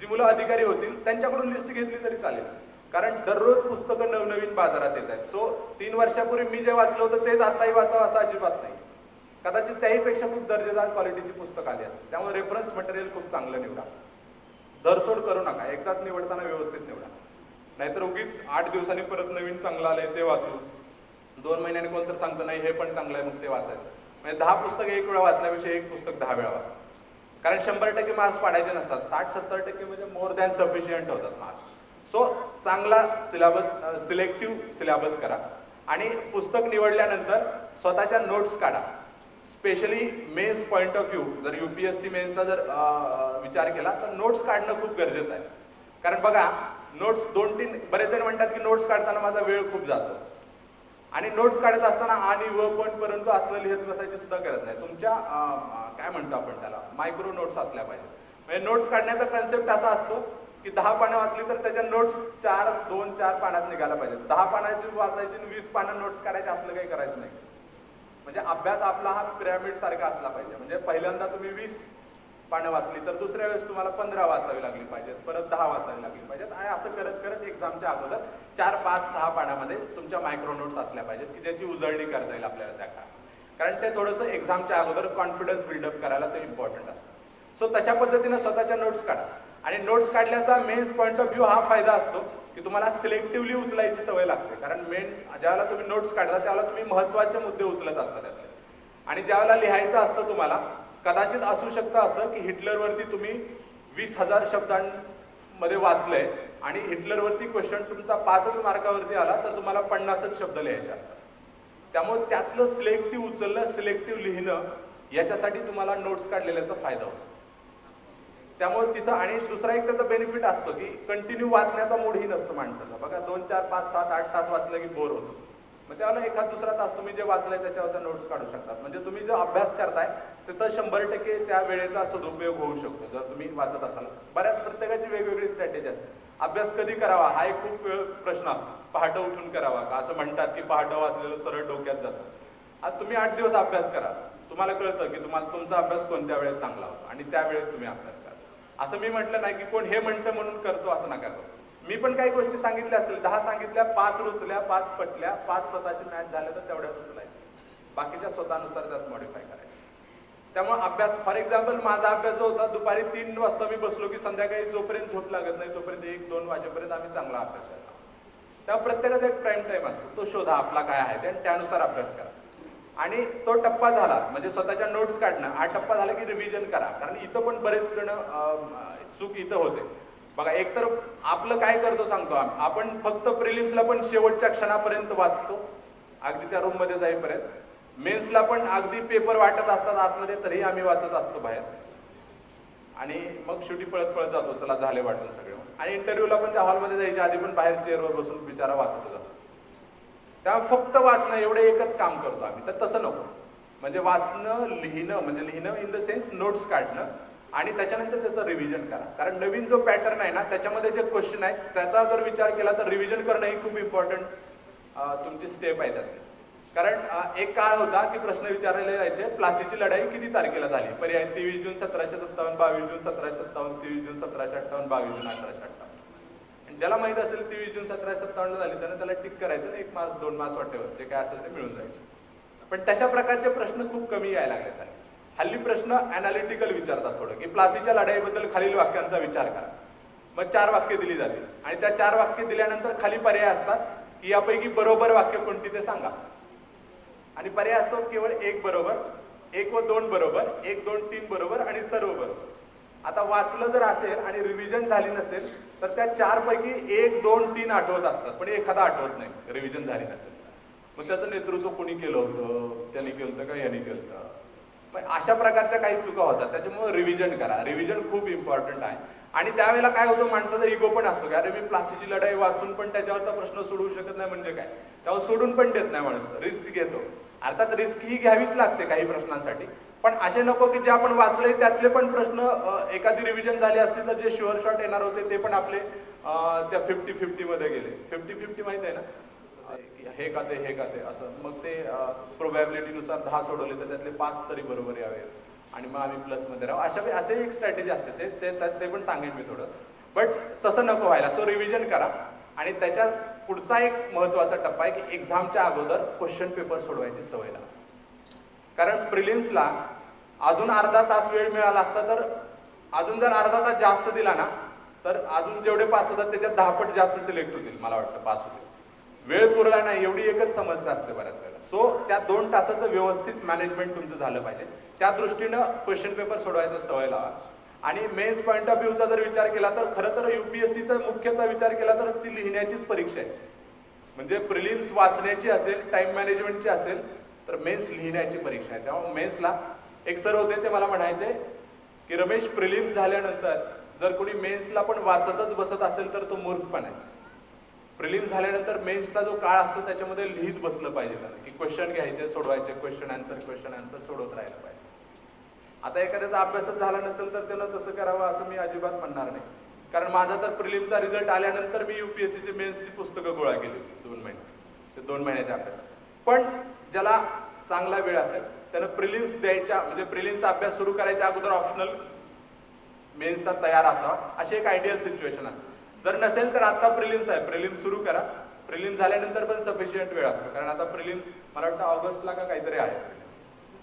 जी मुलं अधिकारी होतील त्यांच्याकडून लिस्ट घेतली तरी चालेल, कारण दररोज पुस्तकं नवनवीन बाजारात येत आहेत. सो 3 वर्षापूर्वी मी जे वाचलं होतं तेच आताही वाचावं असं अजिबात नाही. कदाचित त्याहीपेक्षा खूप दर्जेदार क्वालिटीची पुस्तकं आली असतील. त्यामुळे रेफरन्स मटेरियल खूप चांगलं निवडा. धरसोड करू नका, एकदाच निवडताना व्यवस्थित निवडा. नाहीतर उगीच 8 दिवसांनी परत नवीन चांगलं आलंय ते वाचू, 2 महिन्यांनी कोणतं सांगतं नाही हे पण चांगलं आहे मग ते वाचायचं. म्हणजे 10 पुस्तकं एक वेळा वाचल्यापेक्षा एक पुस्तक 10 वेळा वाचा. कारण 100% मार्क्स पाडायचे नसतात, 60-70% म्हणजे मोर दॅन सफिशियंट होतात मार्क्स. सो चांगला सिलेबस, सिलेक्टिव्ह सिलेबस करा. आणि पुस्तक निवडल्यानंतर स्वतःच्या नोट्स काढा. Specially mains point of view, जर UPSC मेन्सचा जर विचार केला तर नोट्स काढणं खूप गरजेचं आहे. कारण बघा, नोट्स 2-3 बरेच जण म्हणतात की नोट्स काढताना माझा वेळ खूप जातो, आणि नोट्स काढत असताना आणि व पण परंतु असलं लिहित बसायची सुद्धा गरज नाही. तुमच्या काय म्हणतो आपण त्याला, मायक्रो नोट्स असल्या पाहिजे. म्हणजे नोट्स काढण्याचा कन्सेप्ट असा असतो की 10 पानं वाचली तर त्याच्या नोट्स 2-4 पानात निघायला पाहिजे. 10 पानाची वाचायची 20 पानं नोट्स काढायची असलं काही करायचं नाही. म्हणजे अभ्यास आपला हा पिरॅमिड सारखा असला पाहिजे. म्हणजे पहिल्यांदा तुम्ही 20 पानं वाचली तर दुसऱ्या वेळेस तुम्हाला 15 वाचावी लागली पाहिजेत, परत 10 वाचावी लागली पाहिजेत, आणि असं करत करत एक्झामच्या अगोदर 4-5-6 पानामध्ये तुमच्या मायक्रो नोट्स असल्या पाहिजेत की ज्याची उजळणी करता येईल आपल्याला त्या काळात. कारण ते थोडंसं एक्झामच्या अगोदर कॉन्फिडन्स बिल्डअप करायला ते इम्पॉर्टंट असतं. सो तशा पद्धतीने स्वतःच्या नोट्स काढा. आणि नोट्स काढल्याचा मेन्स पॉईंट ऑफ व्ह्यू हा फायदा असतो की तुम्हाला सिलेक्टिव्हली उचलायची सवय लागते. कारण ज्यावेळेला तुम्ही नोट्स काढता त्यावेळेला तुम्ही महत्त्वाचे मुद्दे उचलत असता त्यातले. आणि ज्यावेळेला लिहायचं असतं तुम्हाला, कदाचित असू शकतं असं की हिटलरवरती तुम्ही 20,000 शब्दांमध्ये वाचलंय आणि हिटलरवरती क्वेश्चन तुमचा 5च मार्कावरती आला तर तुम्हाला 50च शब्द लिहायचे असतात. त्यामुळे त्यातलं सिलेक्टिव्ह उचलणं, सिलेक्टिव्ह लिहिणं, याच्यासाठी तुम्हाला नोट्स काढलेल्याचा फायदा होतो. त्यामुळे तिथं, आणि दुसरा एक त्याचा बेनिफिट असतो की कंटिन्यू वाचण्याचा मूडही नसतो माणसाचा. बघा 2-4-5-7-8 तास वाचलं की बोर होतो. मग त्यावेळेला एखाद दुसरा तास तुम्ही जे वाचलंय त्याच्यावर नोट्स काढू शकतात. म्हणजे तुम्ही जो अभ्यास करताय तिथं 100% त्या वेळेचा सदुपयोग होऊ शकतो जर तुम्ही वाचत असाल. बऱ्याच प्रत्येकाची वेगवेगळी स्ट्रॅटेजी असते. अभ्यास कधी करावा हा एक खूप प्रश्न असतो. पहाटे उठून करावा का, असं म्हणतात की पहाटे वाचलेलं सरळ डोक्यात जातं. आज तुम्ही 8 दिवस अभ्यास करा, तुम्हाला कळतं की तुम्हाला तुमचा अभ्यास कोणत्या वेळेत चांगला होतो आणि त्या वेळेत तुम्ही अभ्यास करा. असं मी म्हटलं नाही की कोण हे म्हणतं म्हणून करतो असं नका करू. मी पण काही गोष्टी सांगितल्या असतील, 10 सांगितल्या, 5 रुचल्या, 5 पटल्या, 5 स्वतःशी मॅच झाल्या तर तेवढ्याच उचलायच्या, बाकीच्या स्वतःनुसार त्यात मॉडिफाय करायचं. त्यामुळे अभ्यास, फॉर एक्झाम्पल माझा अभ्यास जो होता, दुपारी 3 वाजता मी बसलो की संध्याकाळी जोपर्यंत झोप लागत नाही तोपर्यंत 1-2 वाजेपर्यंत आम्ही चांगला अभ्यास करतो. तेव्हा प्रत्येकाचा एक प्राईम टाईम असतो, तो शोधा आपला काय आहे ते आणि त्यानुसार अभ्यास करा. आणि तो टप्पा झाला म्हणजे स्वतःच्या नोट्स काढणं, हा टप्पा झाला की रिव्हिजन करा. कारण इथं पण बरेच जण चूक इथं होते बघा. एकतर आपलं काय करतो सांगतो, आपण फक्त प्रिलिम्सला पण शेवटच्या क्षणापर्यंत वाचतो, अगदी त्या रूम मध्ये जाईपर्यंत. मेन्सला पण अगदी पेपर वाटत असतात आतमध्ये तरीही आम्ही वाचत असतो बाहेर, आणि मग शेवटी पळत पळत जातो, चला झाले वाटून सगळे. आणि इंटरव्ह्यूला पण त्या हॉलमध्ये जायच्या आधी पण बाहेर चेअरवर बसून बिचारा वाचतच असतो. त्यामुळे फक्त वाचणं एवढं एकच काम करतो आम्ही, तर तसं नको. म्हणजे वाचणं, लिहिणं, म्हणजे लिहिणं इन द सेन्स नोट्स काढणं, आणि त्याच्यानंतर त्याचं रिव्हिजन करा. कारण नवीन जो पॅटर्न आहे ना त्याच्यामध्ये जे क्वेश्चन आहेत त्याचा जर विचार केला तर रिव्हिजन करणं ही खूप इम्पॉर्टंट तुमची स्टेप आहे त्यातली. कारण एक काळ होता की प्रश्न विचारले जायचे, प्लासीची लढाई किती तारखेला झाली, पर्याय 23 जून 1757, 22 जून 1757, 23 जून 1758, 22 जून 1858. आणि ज्याला माहित असेल 23 जून 1757 झाली त्याने त्याला टिक करायचं, 1 मार्क्स 2 मार्क्स वाटेवर जे काय असेल ते मिळून जायचे. पण तशा प्रकारचे प्रश्न खूप कमी यायला लागले. हल्ली प्रश्न अनालिटिकल विचारतात थोडं, की प्लासीच्या लढाईबद्दल खालील वाक्यांचा विचार करा. मग 4 वाक्य दिली जातील आणि त्या 4 वाक्य दिल्यानंतर खाली पर्याय असतात की यापैकी बरोबर वाक्य कोणती ते सांगा. आणि पर्याय असतो केवळ 1 बरोबर, 1 व 2 बरोबर, 1, 2, 3 बरोबर आणि सर्व बरोबर. आता वाचलं जर असेल आणि रिव्हिजन झाली नसेल तर त्या 4 पैकी 1, 2, 3 आठवत असतात पण एखादा आठवत नाही रिव्हिजन झाली नसेल. मग त्याचं नेतृत्व कोणी केलं होतं, त्यांनी केलं होतं का यांनी केलं होतं. पण अशा प्रकारच्या काही चुका होतात, त्याच्यामुळे रिव्हिजन करा. रिव्हिजन खूप इम्पॉर्टंट आहे. आणि त्यावेळेला काय होतं, माणसाचा इगो पण असतो की अरे मी प्लासीची लढाई वाचून पण त्याच्यावरचा प्रश्न सोडवू शकत नाही म्हणजे काय, त्यावर सोडून पण देत नाही माणूस, रिस्क घेतो. अर्थात रिस्क ही घ्यावीच लागते काही प्रश्नांसाठी, पण असे नको की जे आपण वाचले त्यातले पण प्रश्न एखादी रिव्हिजन झाली असती तर जे शुअर शॉट येणार होते ते पण आपले त्या 50-50 मध्ये गेले. 50-50 माहित आहे ना, हे का ते असं, मग ते प्रोबॅबिलिटीनुसार 10 सोडवले तर त्यातले 5 तरी बरोबर यावे आणि मग आम्ही प्लसमध्ये राहू. असे एक स्ट्रॅटेजी असते, ते पण सांगेन मी थोडं. बट तसं नको व्हायला. सो रिव्हिजन करा. आणि त्याच्या पुढचा एक महत्वाचा टप्पा आहे की एक्झामच्या अगोदर क्वेश्चन पेपर सोडवायची सवय लावा. कारण प्रिलिम्सला अजून अर्धा तास वेळ मिळाला असता तर अजून जर अर्धा तास जास्त दिला ना तर अजून जेवढे पास होतात त्याच्यात 10 पट जास्त सिलेक्ट होतील, मला वाटतं पास होतील. वेळ पुरला नाही एवढी एकच समस्या असते बऱ्याच वेळेला. सो त्या 2 तासाचं व्यवस्थित मॅनेजमेंट तुमचं झालं पाहिजे. त्या दृष्टीनं क्वेश्चन पेपर सोडवायचा सवय लावा. आणि मेन्स पॉईंट ऑफ व्ह्यूचा जर विचार केला तर खरं तर युपीएससीचा मुख्यचा विचार केला तर ती लिहिण्याचीच परीक्षा आहे. म्हणजे प्रिलिम्स वाचण्याची असेल, टाइम मॅनेजमेंटची असेल, तर मेन्स लिहिण्याची परीक्षा आहे. त्यामुळे मेन्सला एक सर होते, ते मला म्हणायचे की रमेश, प्रिलिम्स झाल्यानंतर जर कोणी मेन्सला पण वाचतच बसत असेल तर तो मूर्खपण आहे. प्रिलिम्स झाल्यानंतर मेन्सचा जो काळ असतो त्याच्यामध्ये लिहित बसलं पाहिजे त्याने, की क्वेश्चन घ्यायचे, सोडवायचे, क्वेश्चन आन्सर सोडवत राहायला पाहिजे. आता एखाद्याचा अभ्यासच झाला नसेल तर त्यानं तसं करावं असं मी अजिबात म्हणणार नाही. कारण माझा तर प्रिलिमचा रिझल्ट आल्यानंतर मी युपीएससीची मेन्सची पुस्तकं गोळा केली होती 2 महिने, ते 2 महिन्याच्या अभ्यासात. पण ज्याला चांगला वेळ असेल त्यानं प्रिलिम्स द्यायच्या, म्हणजे प्रिलिम्सचा अभ्यास सुरू करायच्या अगोदर ऑप्शनल मेन्सचा तयार असावा, अशी एक आयडियल सिच्युएशन असते. जर नसेल तर आता प्रिलिम्स आहे, प्रिलिम्स सुरू करा. प्रिलिम्स झाल्यानंतर पण सफिशियंट वेळ असतो, कारण आता प्रिलिम्स मला वाटतं ऑगस्टला का काहीतरी आहे.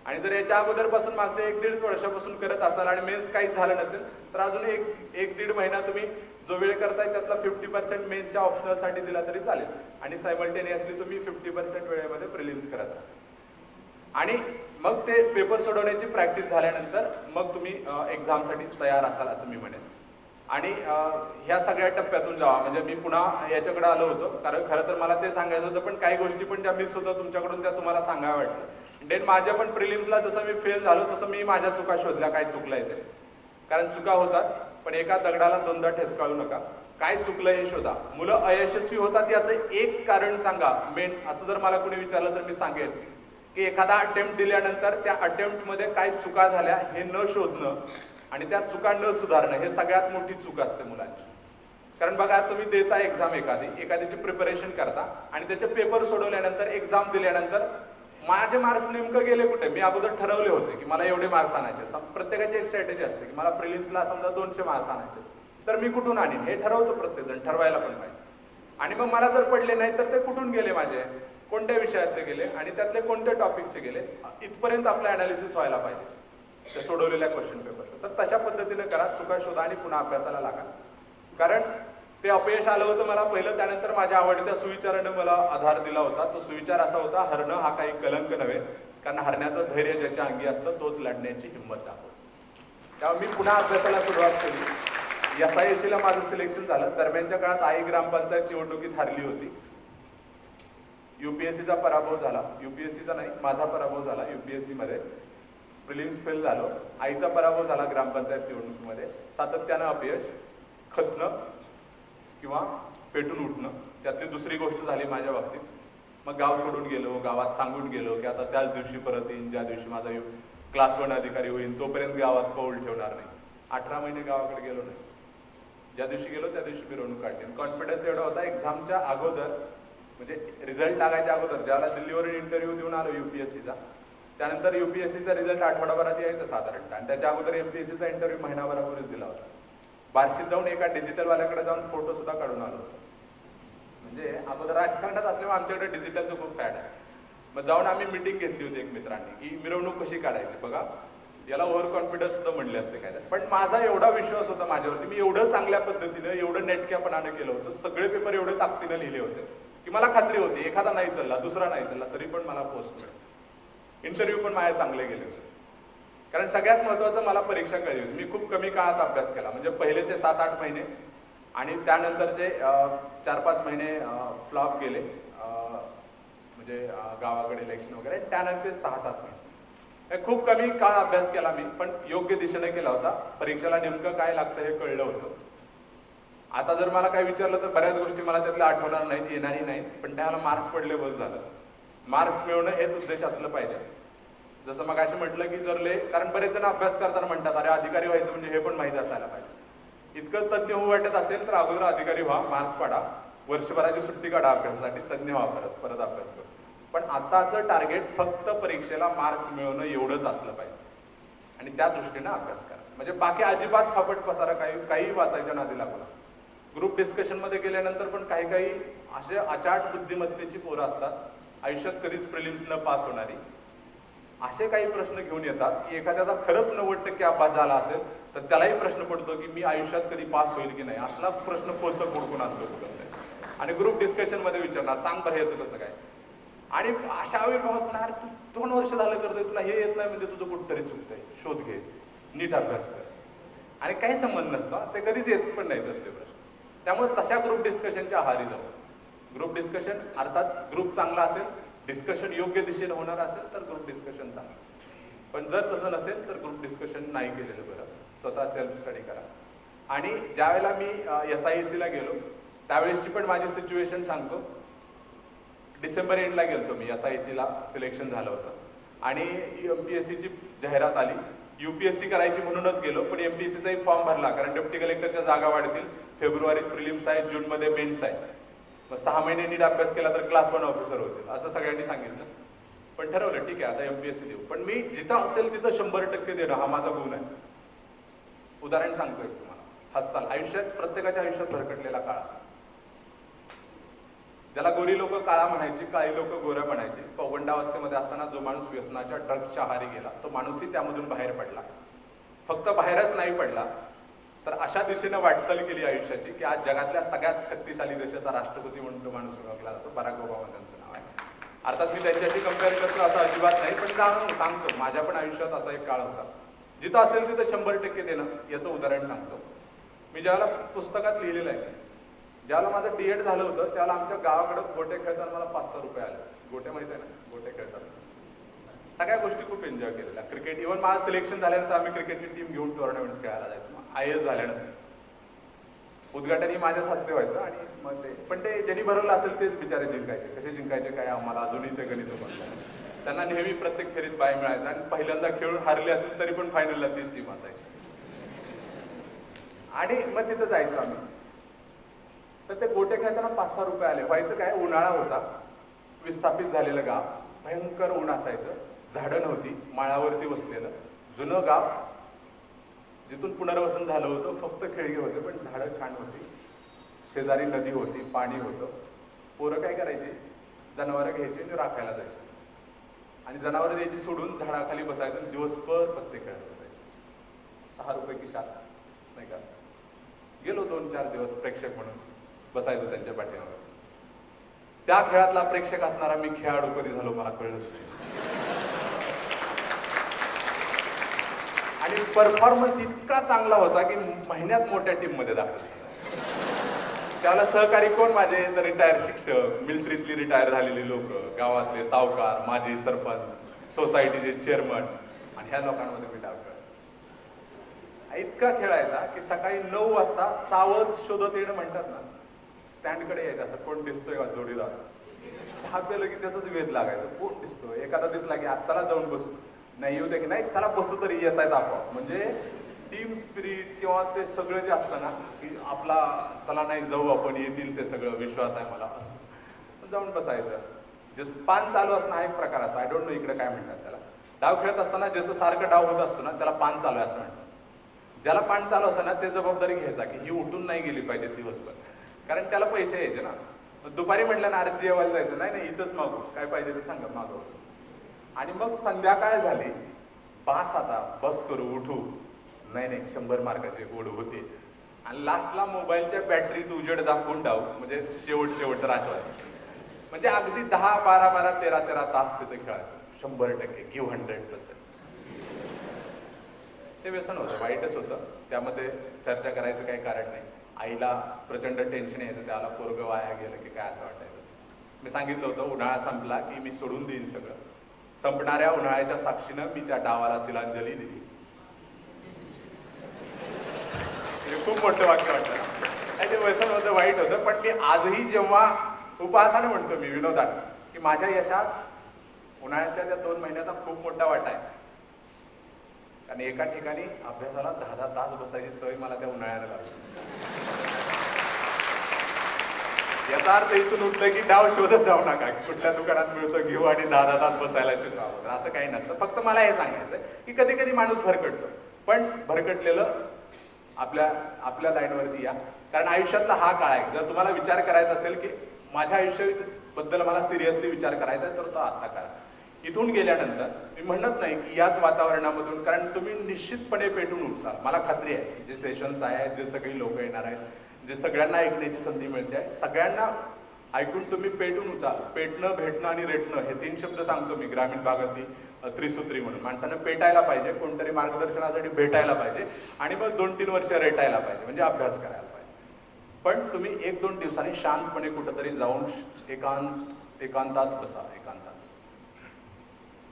आणि जर याच्या अगोदरपासून मागच्या 1-1.5 वर्षापासून करत असाल आणि मेन्स काहीच झालं नसेल तर अजून 1-1.5 महिना तुम्ही जो वेळ करताय त्यातला 50% मेन्सच्या ऑप्शनलसाठी दिला तरी चालेल. आणि सायमल्टेनियसली तुम्ही 50% वेळेमध्ये प्रिलिम्स करत राहा. आणि मग ते पेपर सोडवण्याची प्रॅक्टिस झाल्यानंतर मग तुम्ही एक्झामसाठी तयार असाल असं मी म्हणेन. आणि ह्या सगळ्या टप्प्यातून जावा. म्हणजे मी पुन्हा याच्याकडे आलो होतो कारण खरं तर मला ते सांगायचं होतं, पण काही गोष्टी पण ज्या मिस होतात तुमच्याकडून त्या तुम्हाला सांगायला वाटतं. डेन माझ्या पण प्रिलिम्सला जसं मी फेल झालो तसं मी माझ्या चुका शोधल्या, काय चुकलं आहे ते. कारण चुका होतात, पण एका दगडाला 2दा ठेचकाळू नका. काय चुकलं हे शोधा. मुलं अयशस्वी होतात याचं एक कारण सांगा मेन. असं जर मला कोणी विचारलं तर मी सांगेन की एखादा अटेम्प्ट दिल्यानंतर त्या अटेम्प्टमध्ये काय चुका झाल्या हे न शोधणं आणि त्या चुका न सुधारणं हे सगळ्यात मोठी चूक असते मुलांची. कारण बघा, तुम्ही देता एक्झाम, एखाद्याची प्रिपरेशन करता आणि त्याचे पेपर सोडवल्यानंतर एक्झाम दिल्यानंतर माझे मार्क्स नेमकं गेले कुठे. मी अगोदर ठरवले होते की मला एवढे मार्क्स आणायचे. प्रत्येकाची एक स्ट्रॅटेजी असते की मला प्रिलिम्सला समजा 200 मार्क्स आणायचे, तर मी कुठून आणीन हे ठरवतो प्रत्येकजण, ठरवायला पण पाहिजे. आणि मग मला जर पडले नाही तर ते कुठून गेले, माझे कोणत्या विषयातले गेले आणि त्यातले कोणत्या टॉपिकचे गेले, इथपर्यंत आपलं अनालिसिस व्हायला पाहिजे त्या सोडवलेल्या क्वेश्चन पेपरचं. तर तशा पद्धतीने करा, चुका शोधा आणि पुन्हा अभ्यासाला लागा. कारण ते अपयश आलं होतं मला पहिलं, त्यानंतर माझ्या आवडत्या सुविचारानं मला आधार दिला होता. तो सुविचार असा होता, हरणं हा काही कलंक नव्हे, कारण हरण्याचं धैर्य ज्याच्या अंगी असतं तोच लढण्याची हिंमत दाखवतो. त्यामुळे मी पुन्हा अभ्यासाला सुरुवात केली. SISCला माझं सिलेक्शन झालं. दरम्यानच्या काळात आई ग्रामपंचायत निवडणुकीत हारली होती. UPSCचा पराभव झाला. UPSCचा नाही, माझा पराभव झाला UPSC मध्ये. प्रिलिम्स फेल झालो. आईचा पराभव झाला ग्रामपंचायत निवडणुकीमध्ये. सातत्यानं अपयश, खचणं किंवा पेटून उठणं, त्यातली दुसरी गोष्ट झाली माझ्या बाबतीत. मग गाव सोडून गेलो, गावात सांगून गेलो की आता त्याच दिवशी परत येईन ज्या दिवशी माझा क्लास 1 अधिकारी होईल, तोपर्यंत गावात पाऊल ठेवणार नाही. 18 महिने गावाकडे गेलो नाही. ज्या दिवशी गेलो त्या दिवशी मिरवणूक काढली. कॉन्फिडन्स एवढा होता, एक्झामच्या अगोदर म्हणजे रिझल्ट लागायच्या अगोदर ज्यावेळेला दिल्लीवरून इंटरव्ह्यू देऊन आलो UPSCचा, त्यानंतर UPSCचा रिझल्ट आठवडाभरात यायचा साधारणतः, आणि त्याच्या अगोदर MPSCचा इंटरव्ह्यू महिनाभरापूर्वीच दिला होता. बार्शीत जाऊन एका डिजिटलवाल्याकडे जाऊन फोटो सुद्धा काढून आलो. म्हणजे अगोदर राजकारणात असल्यामुळे आमच्याकडे डिजिटलचं खूप फॅड आहे. मग जाऊन आम्ही मिटिंग घेतली होती एक मित्रांनी की मिरवणूक कशी काढायची. बघा, याला ओव्हर कॉन्फिडन्स सुद्धा म्हणले असते काय, पण माझा एवढा विश्वास होता माझ्यावरती, मी एवढं चांगल्या पद्धतीनं एवढं नेटक्यापणानं केलं होतं, सगळे पेपर एवढे ताकदीनं लिहिले होते की मला खात्री होती एखादा नाही चालला, दुसरा नाही चालला तरी पण मला पोस्ट मिळेल. इंटरव्ह्यू पण माझे चांगले गेले होते. कारण सगळ्यात महत्त्वाचं, मला परीक्षा कळली होती. मी खूप कमी काळात अभ्यास केला. म्हणजे पहिले ते 7-8 महिने आणि त्यानंतरचे 4-5 महिने फ्लॉप गेले, म्हणजे गावाकडे इलेक्शन वगैरे, त्यानंतर 6-7 महिने. खूप कमी काळ अभ्यास केला मी, पण योग्य दिशेने केला होता. परीक्षेला नेमकं काय लागतं हे कळलं होतं. आता जर मला काय विचारलं तर बऱ्याच गोष्टी मला त्यातल्या आठवणार नाहीत, येणारही नाहीत, पण त्याला मार्क्स पडले बस झालं. मार्क्स मिळवणं हेच उद्देश असलं पाहिजे. जसं मग असे म्हटलं की जर कारण बरेच जण अभ्यास करताना म्हणतात अरे अधिकारी व्हायचं म्हणजे हे पण माहिती असायला पाहिजे. इतकं तज्ज्ञ होऊ वाटत असेल तर अगोदर अधिकारी व्हा, मार्क्स पाडा, वर्षभराची सुट्टी काढा अभ्यासासाठी, तज्ज्ञ व्हा, परत अभ्यास करा. पण आताचं टार्गेट फक्त परीक्षेला मार्क्स मिळवणं एवढंच असलं पाहिजे आणि त्या दृष्टीनं अभ्यास करा. म्हणजे बाकी अजिबात फापट पसारा काही वाचायच्या नादी लागू नका. ग्रुप डिस्कशनमध्ये गेल्यानंतर पण काही असे अचाट बुद्धिमत्तेची पोरं असतात, आयुष्यात कधीच प्रिलिम्स न पास होणारी. असे काही प्रश्न घेऊन येतात की एखाद्याचा खरंच 90% अभ्यास झाला असेल तर त्यालाही प्रश्न पडतो की मी आयुष्यात कधी पास होईल की नाही, असला प्रश्न पोचक हुडकून आणतो कुठं आणि ग्रुप डिस्कशन मध्ये विचारणार सांग बरं ह्याचं कसं काय. आणि अशा आविर्भावात म्हणणार तू 2 वर्ष झालं करतोय, तुला हे येत नाही म्हणजे तुझं कुठंतरी चुकतंय, शोध घे, नीट अभ्यास कर. आणि काही संबंध नसतो, ते कधीच येत पण नाही तसले प्रश्न. त्यामुळे तशा ग्रुप डिस्कशनच्या आहारी जाऊ. ग्रुप डिस्कशन अर्थात ग्रुप चांगला असेल, डिस्कशन योग्य दिशेने होणार असेल तर ग्रुप डिस्कशन चांगलं. पण जर तसं नसेल तर ग्रुप डिस्कशन नाही केलेलं बरं. स्वतः सेल्फ स्टडी करा. आणि ज्यावेळेला मी SIEC ला गेलो त्यावेळेसची पण माझी सिच्युएशन सांगतो. डिसेंबर एंडला गेलतो मी, SIEC ला सिलेक्शन झालं होतं आणि MPSCची जाहिरात आली. UPSC करायची म्हणूनच गेलो, पण MPSCचा एक फॉर्म भरला कारण डेप्टी कलेक्टरच्या जागा वाढतील. फेब्रुवारीत प्रिलिम्स आहेत, जूनमध्ये मेन्स आहे. मग 6 महिने नीट अभ्यास केला तर क्लास 1 ऑफिसर होतील असं सगळ्यांनी सांगितलं. पण ठरवलं ठीक आहे आता MPSC देऊ, पण मी जिथं असेल तिथं 100% देणं हा माझा गुण आहे. उदाहरण सांगतोय तुम्हाला, हसाल. आयुष्यात प्रत्येकाच्या आयुष्यात भरकटलेला काळ, ज्याला गोरी लोक काळा म्हणायची, काळी लोक गोऱ्या म्हणायची. पौगंडावस्थेमध्ये असताना जो माणूस व्यसनाच्या ड्रग्सच्या आहारी गेला तो माणूसही त्यामधून बाहेर पडला. फक्त बाहेरच नाही पडला तर अशा दिशेनं वाटचाल केली आयुष्याची की आज जगातल्या सगळ्यात शक्तिशाली देशाचा राष्ट्रपती म्हणून तो माणूस ओळखला जातो. बराक ओबामा त्यांचं नाव आहे. अर्थात मी त्यांच्याशी कंपेअर करतो असं अजिबात नाही, पण जाणून सांगतो माझ्या पण आयुष्यात असा एक काळ होता. जिथं असेल तिथं 100% देणं याचं उदाहरण सांगतो. मी ज्याला पुस्तकात लिहिलेलं आहे, ज्यावेळेला माझं D.Ed झालं होतं त्यावेळेला आमच्या गावाकडे गोटे खेळताना मला 500 रुपये आले. गोटे माहिती आहे ना, गोटे खेळताना सगळ्या गोष्टी खूप एन्जॉय केलेल्या. क्रिकेट, इव्हन माझं सिलेक्शन झाल्यानंतर आम्ही क्रिकेटची टीम घेऊन टुर्नामेंट्स खेळायला जायचो. IAS झाल्यानंतर उद्घाटनही माझ्याच हस्ते व्हायचं आणि मग ते पण ते ज्यांनी भरवलं असेल तेच बिचारे जिंकायचे. कसे जिंकायचे काय आम्हाला अजूनही ते गणित बनलं. त्यांना नेहमी प्रत्येक फेरीत बाय मिळायचं आणि पहिल्यांदा खेळून हारले असेल तरी पण फायनलला तीच टीम असायची. आणि मग तिथं जायचो आम्ही. तर ते गोटे खेळताना 500 रुपये आले. व्हायचं काय, उन्हाळा होता, विस्थापित झालेलं गाव, भयंकर ऊन असायचं, झाडं नव्हती, माळावरती बसलेलं जुनं गाव, जिथून पुनर्वसन झालं होतं. फक्त खेळगे होते पण झाडं छान होती, शेजारी नदी होती, पाणी होतं. पोरं काय करायची, जनावरं घ्यायची आणि राखायला जायची आणि जनावरं द्यायची सोडून झाडाखाली बसायचं आणि दिवसभर पत्ते खेळत बसायचे. 6 रुपये खिशात, नाही का. गेलो 2-4 दिवस प्रेक्षक म्हणून, बसायचो त्यांच्या पाठीमागे. त्या खेळातला प्रेक्षक असणारा मी खेळाडू कधी झालो मला कळलंच नाही. आणि परफॉर्मन्स इतका चांगला होता की महिन्यात मोठ्या टीम मध्ये दाखल. त्याला सहकारी कोण, माझे रिटायर शिक्षक, मिलिटरीतली रिटायर झालेली लोक, गावातले सावकार, माजी सरपंच, सोसायटीचे चेअरमन, आणि ह्या लोकांमध्ये मी डाव खेळायचा. इतका खेळायचा की सकाळी 9 वाजता सावध शोधत येणं म्हणतात ना, स्टँडकडे यायचं असं, कोण दिसतोय का जोडीदार. चहा प्यायलं की त्याचाच वेध लागायचं, कोण दिसतोय. एखादा दिसला की आज चला जाऊन बसू, नाही येऊ दे की नाही चला बसू तरी येत आहेत आपोआप. म्हणजे टीम स्पिरिट किंवा ते सगळं जे असतं ना की आपला चला नाही जाऊ आपण, येतील ते सगळं, विश्वास आहे मला, असं जाऊन बसायचं. ज्याचं पान चालू असणं हा एक प्रकार असतो. आय डोंट नो इकडे काय म्हणतात त्याला. डाव खेळत असताना ज्याचं सारखं डाव होत असतो ना त्याला पान चालू आहे असं म्हणतात. ज्याला पान चालू असतं ना ते जबाबदारी घ्यायचा की ही उठून नाही गेली पाहिजे दिवसभर, कारण त्याला पैसे यायचे ना. दुपारी म्हटलं ना अरे जेवायला जायचं, नाही नाही इथंच मागू, काय पाहिजे ते सांगा मागव. आणि मग संध्याकाळ झाली, पास आता बस करू, उठू, नाही नाही 100 मार्काचे गोड होते. आणि लास्टला मोबाईलच्या बॅटरीत उजेड दाखवून डाव, म्हणजे शेवट राचवाय. म्हणजे अगदी 10, 12, 13 तास तिथे खेळायचं. 100% गिव्ह 100%. ते व्यसन होतं, वाईटच होतं. त्यामध्ये चर्चा करायचं काही कारण नाही. आईला प्रचंड टेन्शन यायचं, त्याला पोरगं वाया गेलं की काय असं वाटायचं. मी सांगितलं होतं उन्हाळा संपला की मी सोडून देईन सगळं, संपणाऱ्या उन्हाळ्याच्या साक्षीनं मी त्या डावाला तिलांजली दिली. हे खूप मोठं वाक्य वाटतं ना. आणि ते व्यसन होतं, वाईट होतं, पण मी आजही जेव्हा उपहासाने म्हणतो मी विनोदाने की माझ्या यशात उन्हाळ्यातल्या त्या 2 महिन्याचा खूप मोठा वाटा आहे. कारण एका ठिकाणी अभ्यासाला 10-10 तास बसायची सवय मला त्या उन्हाळ्याला लागली. याचा अर्थ इथून उठलं की डाव शोधत जाऊ नका, कुठल्या दुकानात मिळतो घेऊ आणि 10-10 तास बसायला शिकावं. असं काही नसतं. फक्त मला हे सांगायचं की कधी कधी माणूस भरकटतो, पण भरकटलेलं आपल्या लाईनवरती या. कारण आयुष्यातला हा काळ आहे. जर तुम्हाला विचार करायचा असेल की माझ्या आयुष्याबद्दल मला सिरियसली विचार करायचा आहे, तर तो आता करा. इथून गेल्यानंतर मी म्हणत नाही की याच वातावरणामधून, कारण तुम्ही निश्चितपणे पेटून उठाल. मला खात्री आहे की जे सेशन्स आहेत, जे सगळी लोक येणार आहेत, जे सगळ्यांना ऐकण्याची संधी मिळते आहे, सगळ्यांना ऐकून तुम्ही पेटून उठाल. पेटणं, भेटणं आणि रेटणं हे 3 शब्द सांगतो मी ग्रामीण भागातली त्रिसूत्री म्हणून. माणसानं पेटायला पाहिजे, कोणतरी मार्गदर्शनासाठी भेटायला पाहिजे आणि मग 2-3 वर्ष रेटायला पाहिजे, म्हणजे अभ्यास करायला पाहिजे. पण तुम्ही 1-2 दिवसांनी शांतपणे कुठंतरी जाऊन एकांतात बसा, एकांतात,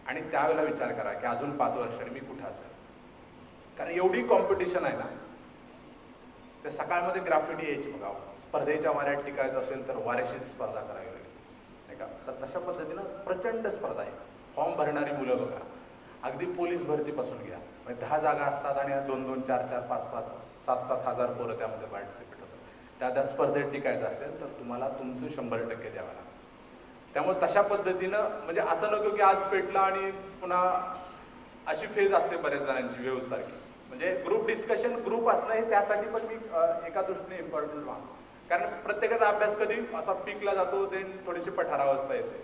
आणि त्यावेळेला विचार करा की अजून 5 वर्षांनी मी कुठं असेल. कारण एवढी कॉम्पिटिशन आहे ना. त्या सकाळमध्ये ग्राफिटी यायची बघा, स्पर्धेच्या वाऱ्यात टिकायचं असेल तर वाऱ्याशीच स्पर्धा करावी लागेल, नाही का. तर तशा पद्धतीनं प्रचंड स्पर्धा आहे. फॉर्म भरणारी मुलं बघा, अगदी पोलीस भरतीपासून घ्या, म्हणजे 10 जागा असतात आणि 2-2, 4-4, 5-5, 7-7 हजार पोरं त्यामध्ये पार्टिसिपेट होतात. त्या स्पर्धेत टिकायचं असेल तर तुम्हाला तुमचं 100% द्यावं लागेल. त्यामुळे तशा पद्धतीनं, म्हणजे असं नको की आज पेटला आणि पुन्हा अशी फेज असते बऱ्याच जणांची व्यवसायाची. म्हणजे ग्रुप डिस्कशन, ग्रुप असणं हे त्यासाठी पण मी एका दृष्टीने इम्पॉर्टंट मानतो. कारण प्रत्येकाचा अभ्यास कधी असा पीकला जातो, ते थोडीशी पठारावस्था येते,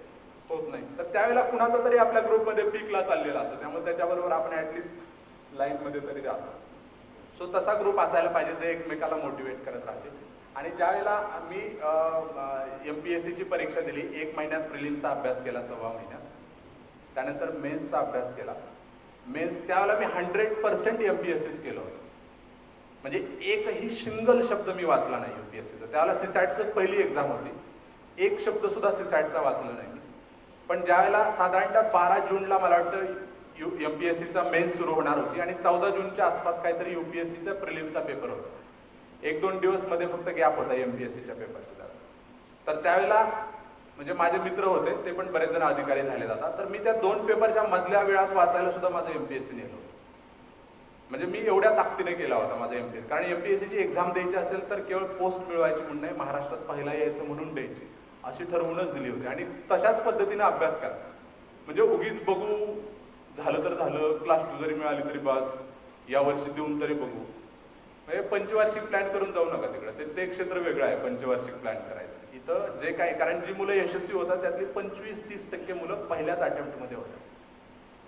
होत नाही. तर त्यावेळेला कुणाचा तरी आपल्या ग्रुपमध्ये पीकला चाललेला असतो, त्यामुळे त्याच्याबरोबर आपण ऍटलिस्ट लाईनमध्ये तरी जातो. सो तसा ग्रुप असायला पाहिजे जे एकमेकाला मोटिवेट करत राहते. आणि ज्यावेळेला मी MPSCची परीक्षा दिली, 1 महिन्यात प्रिलिम्सचा अभ्यास केला, 1.25 महिन्यात, त्यानंतर मेन्सचा अभ्यास केला. मेन्स त्यावेळेला मी 100% MPSCच केलं होतं. म्हणजे एकही सिंगल शब्द मी वाचला नाही UPSCचा. त्यावेळेला सीसॅटचं पहिली एक्झाम होती, एक शब्द सुद्धा सीसॅटचा वाचला नाही. पण ज्यावेळेला साधारणतः 12 जूनला मला वाटतं MPSCचा मेन्स सुरू होणार होती आणि 14 जूनच्या आसपास काहीतरी UPSCचा प्रिलिम्सचा पेपर होता. 1-2 दिवस मध्ये फक्त गॅप होता MPSCच्या पेपरचा. तर त्यावेळेला म्हणजे माझे मित्र होते, ते पण बरेच जण अधिकारी झाले जातात. तर मी त्या 2 पेपरच्या मधल्या वेळात वाचायला सुद्धा माझं MPSC नेलं होतं. म्हणजे मी एवढ्या ताकदीने केला होता माझा MPSC. कारण MPSCची एक्झाम द्यायची असेल तर केवळ पोस्ट मिळवायची म्हणून नाही, महाराष्ट्रात पहिला यायचं म्हणून द्यायची, अशी ठरवूनच दिली होती. आणि तशाच पद्धतीने अभ्यास करा. म्हणजे उगीच बघू, झालं तर झालं, क्लास 2 जरी मिळाली तरी बस, यावर्षी देऊन तरी बघू. म्हणजे पंचवार्षिक प्लॅन करून जाऊ नका तिकडे. ते क्षेत्र वेगळं आहे पंचवार्षिक प्लॅन करायचं. इथं जे काय, कारण जी मुलं यशस्वी होतात त्यातली 25-30% मुलं पहिल्याच अटेम्प्टमध्ये होतात.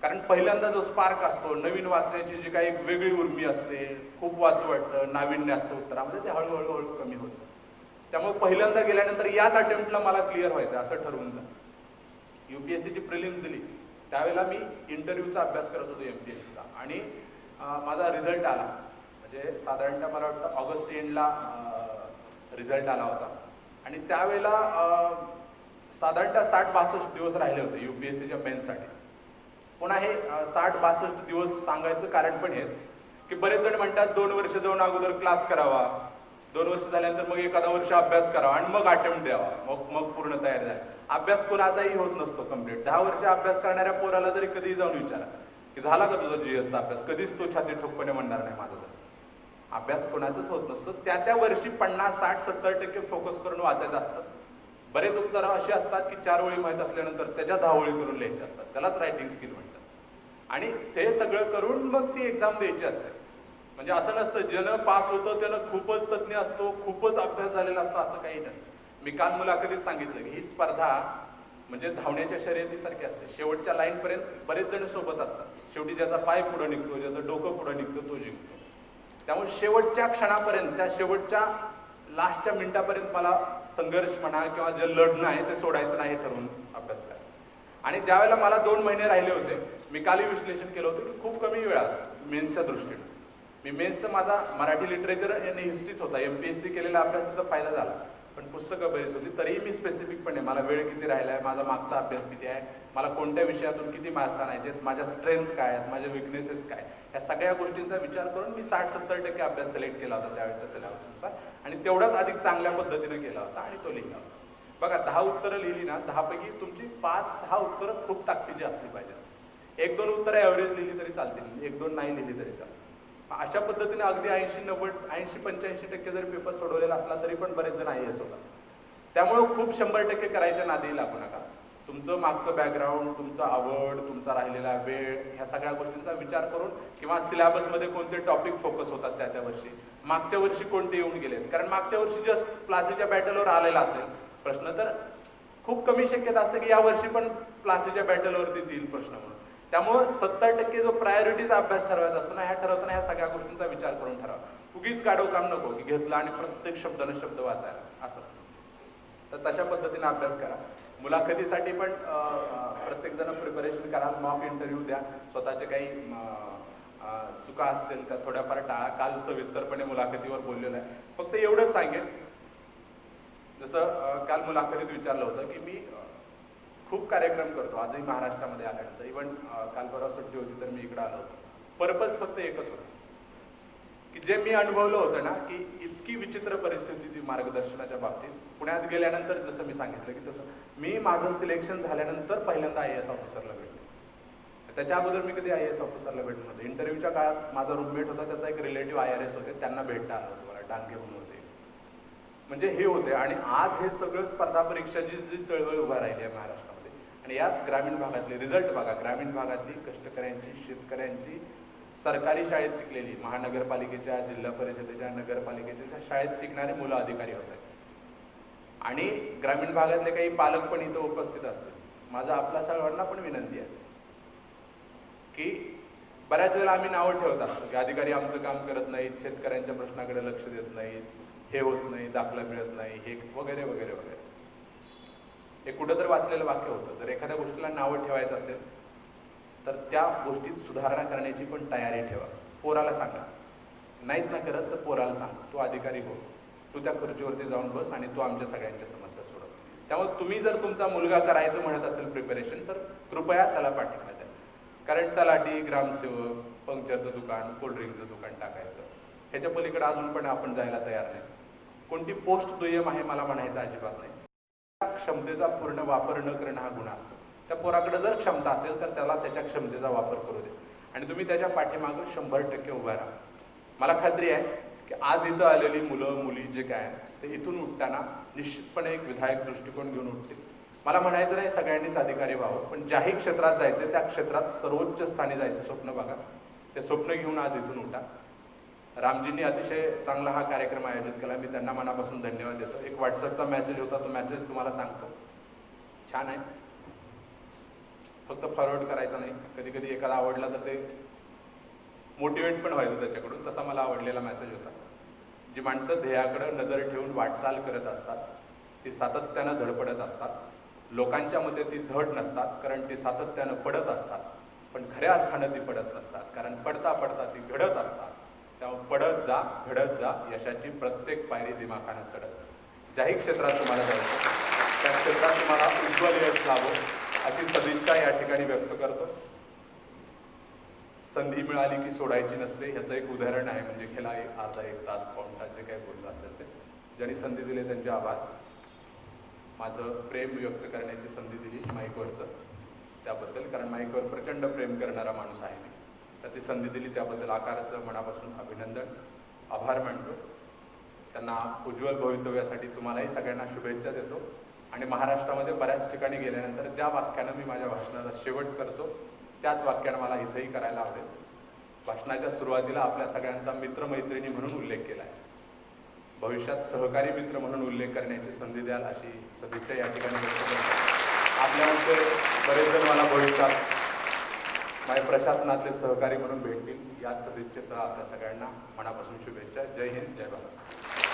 कारण पहिल्यांदा जो स्पार्क असतो, नवीन वाचण्याची जी काही एक वेगळी उर्मी असते, खूप वाचू वाटतं, नाविन्य असतं उत्तरामध्ये, ते हळूहळू कमी होतं. त्यामुळे पहिल्यांदा गेल्यानंतर याच अटेम्प्टला मला क्लिअर व्हायचं असं ठरवून जा. UPSCची प्रिलिम्स दिली त्यावेळेला मी इंटरव्ह्यूचा अभ्यास करत होतो MPSCचा, आणि माझा रिझल्ट आला. म्हणजे साधारणतः मला वाटतं ऑगस्ट एंडला रिझल्ट आला होता. आणि त्यावेळेला साधारणतः 60-62 दिवस राहिले होते UPSCच्या मेन्ससाठी. पुन्हा हे 60-62 दिवस सांगायचं कारण पण हेच की बरेच जण म्हणतात 2 वर्ष जाऊन अगोदर क्लास करावा, 2 वर्ष झाल्यानंतर मग एखादा वर्ष अभ्यास करावा आणि मग अटेम्प्ट द्यावा, मग पूर्ण तयार झाला. अभ्यास कोणाचाही होत नसतो कम्प्लीट. 10 वर्ष अभ्यास करणाऱ्या पोराला जरी कधीही जाऊन विचारा की झाला का तुझा GSचा अभ्यास, कधीच तो छाती ठोकपणे म्हणणार नाही माझा तर. अभ्यास कोणाचाच होत नसतो. त्या वर्षी 50-60-70% फोकस करून वाचायचं असतं. बरेच उत्तरं अशी असतात की 4 ओळी माहीत असल्यानंतर त्याच्या 10 ओळी करून लिहायच्या असतात. त्यालाच रायटिंग स्किल म्हणतात. आणि हे सगळं करून मग ती एक्झाम द्यायची असते. म्हणजे असं नसतं ज्यानं पास होतं त्यानं खूपच तज्ज्ञ असतो, खूपच अभ्यास झालेला असतो, असं काही नसतं. मी काल मुलाखतीत सांगितलं की ही स्पर्धा म्हणजे धावण्याच्या शर्यतीसारखी असते. शेवटच्या लाईनपर्यंत बरेच जण सोबत असतात. शेवटी ज्याचा पाय पुढे निघतो, ज्याचं डोकं पुढे निघतो, तो जिंकतो. त्यामुळे शेवटच्या क्षणापर्यंत, त्या शेवटच्या लास्टच्या मिनिटापर्यंत मला संघर्ष म्हणा किंवा जे लढणं आहे ते सोडायचं नाही ठरवून अभ्यास करा. आणि ज्यावेळेला मला 2 महिने राहिले होते, मी कालही विश्लेषण केलं होतं की खूप कमी वेळात मेन्सच्या दृष्टीने. मी मेन्सचा माझा मराठी लिटरेचर आणि हिस्ट्रीच होता. MPSC केलेला अभ्यासाचा फायदा झाला. पण पुस्तकं बरीच होती. तरीही मी स्पेसिफिकपणे मला वेळ किती राहिला आहे, माझा मागचा अभ्यास किती आहे, मला कोणत्या विषयातून किती मार्क्स आणायचे, माझ्या स्ट्रेंथ काय आहेत, माझ्या विकनेसेस काय, या सगळ्या गोष्टींचा विचार करून मी 60-70% अभ्यास सिलेक्ट केला होता त्यावेळेच्या सिलेबसनुसार आणि तेवढाच अधिक चांगल्या पद्धतीने केला होता आणि तो लिहिला होता. बघा 10 उत्तरं लिहिली ना, 10 पैकी तुमची 5-6 उत्तरं खूप ताकदीची असली पाहिजेत. 1-2 उत्तरं ॲव्हरेज लिहिली तरी चालतील, 1-2 नाही लिहिली तरी चालतील. अशा पद्धतीने अगदी 80-90-80-85% जरी पेपर सोडवलेला असला तरी पण बरेच जण IAS होतात. त्यामुळं खूप 100% करायच्या नादी लागू नका. तुमचं मागचं बॅकग्राऊंड, तुमचं आवड, तुमचा राहिलेला वेळ, ह्या सगळ्या गोष्टींचा विचार करून किंवा सिलेबसमध्ये कोणते टॉपिक फोकस होतात त्या वर्षी, मागच्या वर्षी कोणते येऊन गेलेत, कारण मागच्या वर्षी जस्ट प्लासीच्या बॅटलवर आलेला असेल प्रश्न, तर खूप कमी शक्यता असते की या वर्षी पण प्लासीच्या बॅटलवरतीच येईल प्रश्न म्हणून. त्यामुळं 70% जो प्रायोरिटीचा अभ्यास ठरवायचा असतो ना, ह्या ठरवताना ह्या सगळ्या गोष्टींचा विचार करून ठरवा. उगीच गाडव काम नको की घेतलं आणि प्रत्येक शब्दानं शब्द वाचायला असं. तर तशा पद्धतीने अभ्यास करा. मुलाखतीसाठी पण प्रत्येक जण प्रिपरेशन करा, मॉक इंटरव्ह्यू द्या, स्वतःचे काही चुका असतील त्या थोड्याफार टाळा. काल सविस्तरपणे मुलाखतीवर बोललेलं आहे. फक्त एवढंच सांगेन, जसं काल मुलाखतीत विचारलं होतं की मी खूप कार्यक्रम करतो आजही महाराष्ट्रामध्ये आल्यानंतर, इव्हन काल परवा सुट्टी होती तर मी इकडे आलो होतो. पर्पज फक्त एकच होतं की जे मी अनुभवलं होतं ना, की इतकी विचित्र परिस्थिती ती मार्गदर्शनाच्या बाबतीत. पुण्यात गेल्यानंतर जसं मी सांगितलं की तसं मी माझं सिलेक्शन झाल्यानंतर पहिल्यांदा IAS ऑफिसरला भेटलो. त्याच्या अगोदर मी कधी IAS ऑफिसरला भेटलो नव्हतं. इंटरव्ह्यूच्या काळात माझा रूममेट होता, त्याचा एक रिलेटिव्ह IRS होते, त्यांना भेटता आलं होतं मला, डांगे म्हणून होते. म्हणजे हे होते. आणि आज हे सगळं स्पर्धा परीक्षाची जी चळवळ उभा राहिली आहे महाराष्ट्रामध्ये, आणि यात ग्रामीण भागातले रिझल्ट बघा, ग्रामीण भागातली कष्टकऱ्यांची, शेतकऱ्यांची, सरकारी शाळेत शिकलेली, महानगरपालिकेच्या, जिल्हा परिषदेच्या, नगरपालिकेच्या शाळेत शिकणारी मुलं अधिकारी होत आहेत. आणि ग्रामीण भागातले काही पालक पण इथं उपस्थित असतील. माझं आपल्या सर्वांना पण विनंती आहे की बऱ्याच वेळेला आम्ही नावं ठेवत असतो की अधिकारी आमचं काम करत नाहीत, शेतकऱ्यांच्या प्रश्नाकडे लक्ष देत नाहीत, हे होत नाही, दाखला मिळत नाही, हे वगैरे वगैरे वगैरे. हे कुठं तर वाचलेलं वाक्य होतं. जर एखाद्या गोष्टीला नावं ठेवायचं असेल तर त्या गोष्टीत सुधारणा करण्याची पण तयारी ठेवा. पोराला सांगा, नाहीत ना करत तर पोराला सांगा, तू अधिकारी हो, तू त्या खुर्चीवरती जाऊन बस आणि तू आमच्या सगळ्यांच्या समस्या सोडव. त्यामुळे तुम्ही जर तुमचा मुलगा करायचं म्हणत असेल प्रिपरेशन, तर कृपया त्याला पाठिंबा द्या. कारण तलाठी, ग्रामसेवक, पंक्चरचं दुकान, कोल्ड्रिंकचं दुकान टाकायचं, ह्याच्या पलीकडे अजून पण आपण जायला तयार नाही. कोणती पोस्ट दुय्यम आहे मला म्हणायचं अजिबात नाही. क्षमतेचा पूर्ण वापर न करणं हा गुन्हा असतो. त्या पोराकडे जर क्षमता असेल तर त्याला त्याच्या क्षमतेचा वापर करू दे आणि तुम्ही त्याच्या पाठीमागं 100% उभा राहा. मला खात्री आहे की आज इथं आलेली मुलं मुली जे काय ते इथून उठताना निश्चितपणे एक विधायक दृष्टिकोन घेऊन उठतील. मला म्हणायचं नाही सगळ्यांनीच अधिकारी व्हावं, पण ज्याही क्षेत्रात जायचं त्या क्षेत्रात सर्वोच्च स्थानी जायचं स्वप्न बघा. ते स्वप्न घेऊन आज इथून उठा. रामजींनी अतिशय चांगला हा कार्यक्रम आयोजित केला, मी त्यांना मनापासून धन्यवाद देतो. एक व्हॉट्सअपचा मेसेज होता, तो मेसेज तुम्हाला सांगतो. छान आहे, फक्त फॉरवर्ड करायचा नाही. कधी कधी एखादा आवडला तर ते मोटिवेट पण व्हायचं त्याच्याकडून. तसा मला आवडलेला मेसेज होता. जी माणसं ध्येयाकडे नजर ठेवून वाटचाल करत असतात ती सातत्यानं धडपडत असतात. लोकांच्या मध्ये ती धड नसतात कारण ती सातत्यानं पडत असतात, पण खऱ्या अर्थानं ती पडत नसतात कारण पडता पडता ती घडत असतात. त्यामुळे पडत जा, घडत जा, यशाची प्रत्येक पायरी दिमाखानं चढत जा. ज्याही क्षेत्रात तुम्हाला जायचं त्या क्षेत्रात तुम्हाला उज्ज्वल यश लाभो अशी सदिच्छा या ठिकाणी व्यक्त करतो. संधी मिळाली की सोडायची नसते, ह्याचं एक उदाहरण आहे. म्हणजे गेला अर्धा एक तास पाऊण तास जे काही बोललं असेल ते, ज्यांनी संधी दिली त्यांचे आभार. माझं प्रेम व्यक्त करण्याची संधी दिली माईकवरचं त्याबद्दल, कारण माईकवर प्रचंड प्रेम करणारा माणूस आहे मी. तर ती संधी दिली त्याबद्दल आकाराचं मनापासून अभिनंदन, आभार मानतो. त्यांना उज्ज्वल भवितव्यासाठी तुम्हालाही सगळ्यांना शुभेच्छा देतो. आणि महाराष्ट्रामध्ये बऱ्याच ठिकाणी गेल्यानंतर ज्या वाक्यानं मी माझ्या भाषणाचा शेवट करतो त्याच वाक्यानं मला इथंही करायला आवडेल. भाषणाच्या सुरुवातीला आपल्या सगळ्यांचा मित्रमैत्रिणी म्हणून उल्लेख केला आहे. भविष्यात सहकारी मित्र म्हणून उल्लेख करण्याची संधी द्याल अशी सदिच्छा या ठिकाणी व्यक्त करतो. आपल्यामध्ये बरेच जण मला भविष्यात माझ्या प्रशासनातले सहकारी म्हणून भेटतील. या सदिच्छेसह आपल्या सगळ्यांना मनापासून शुभेच्छा. जय हिंद, जय भारत.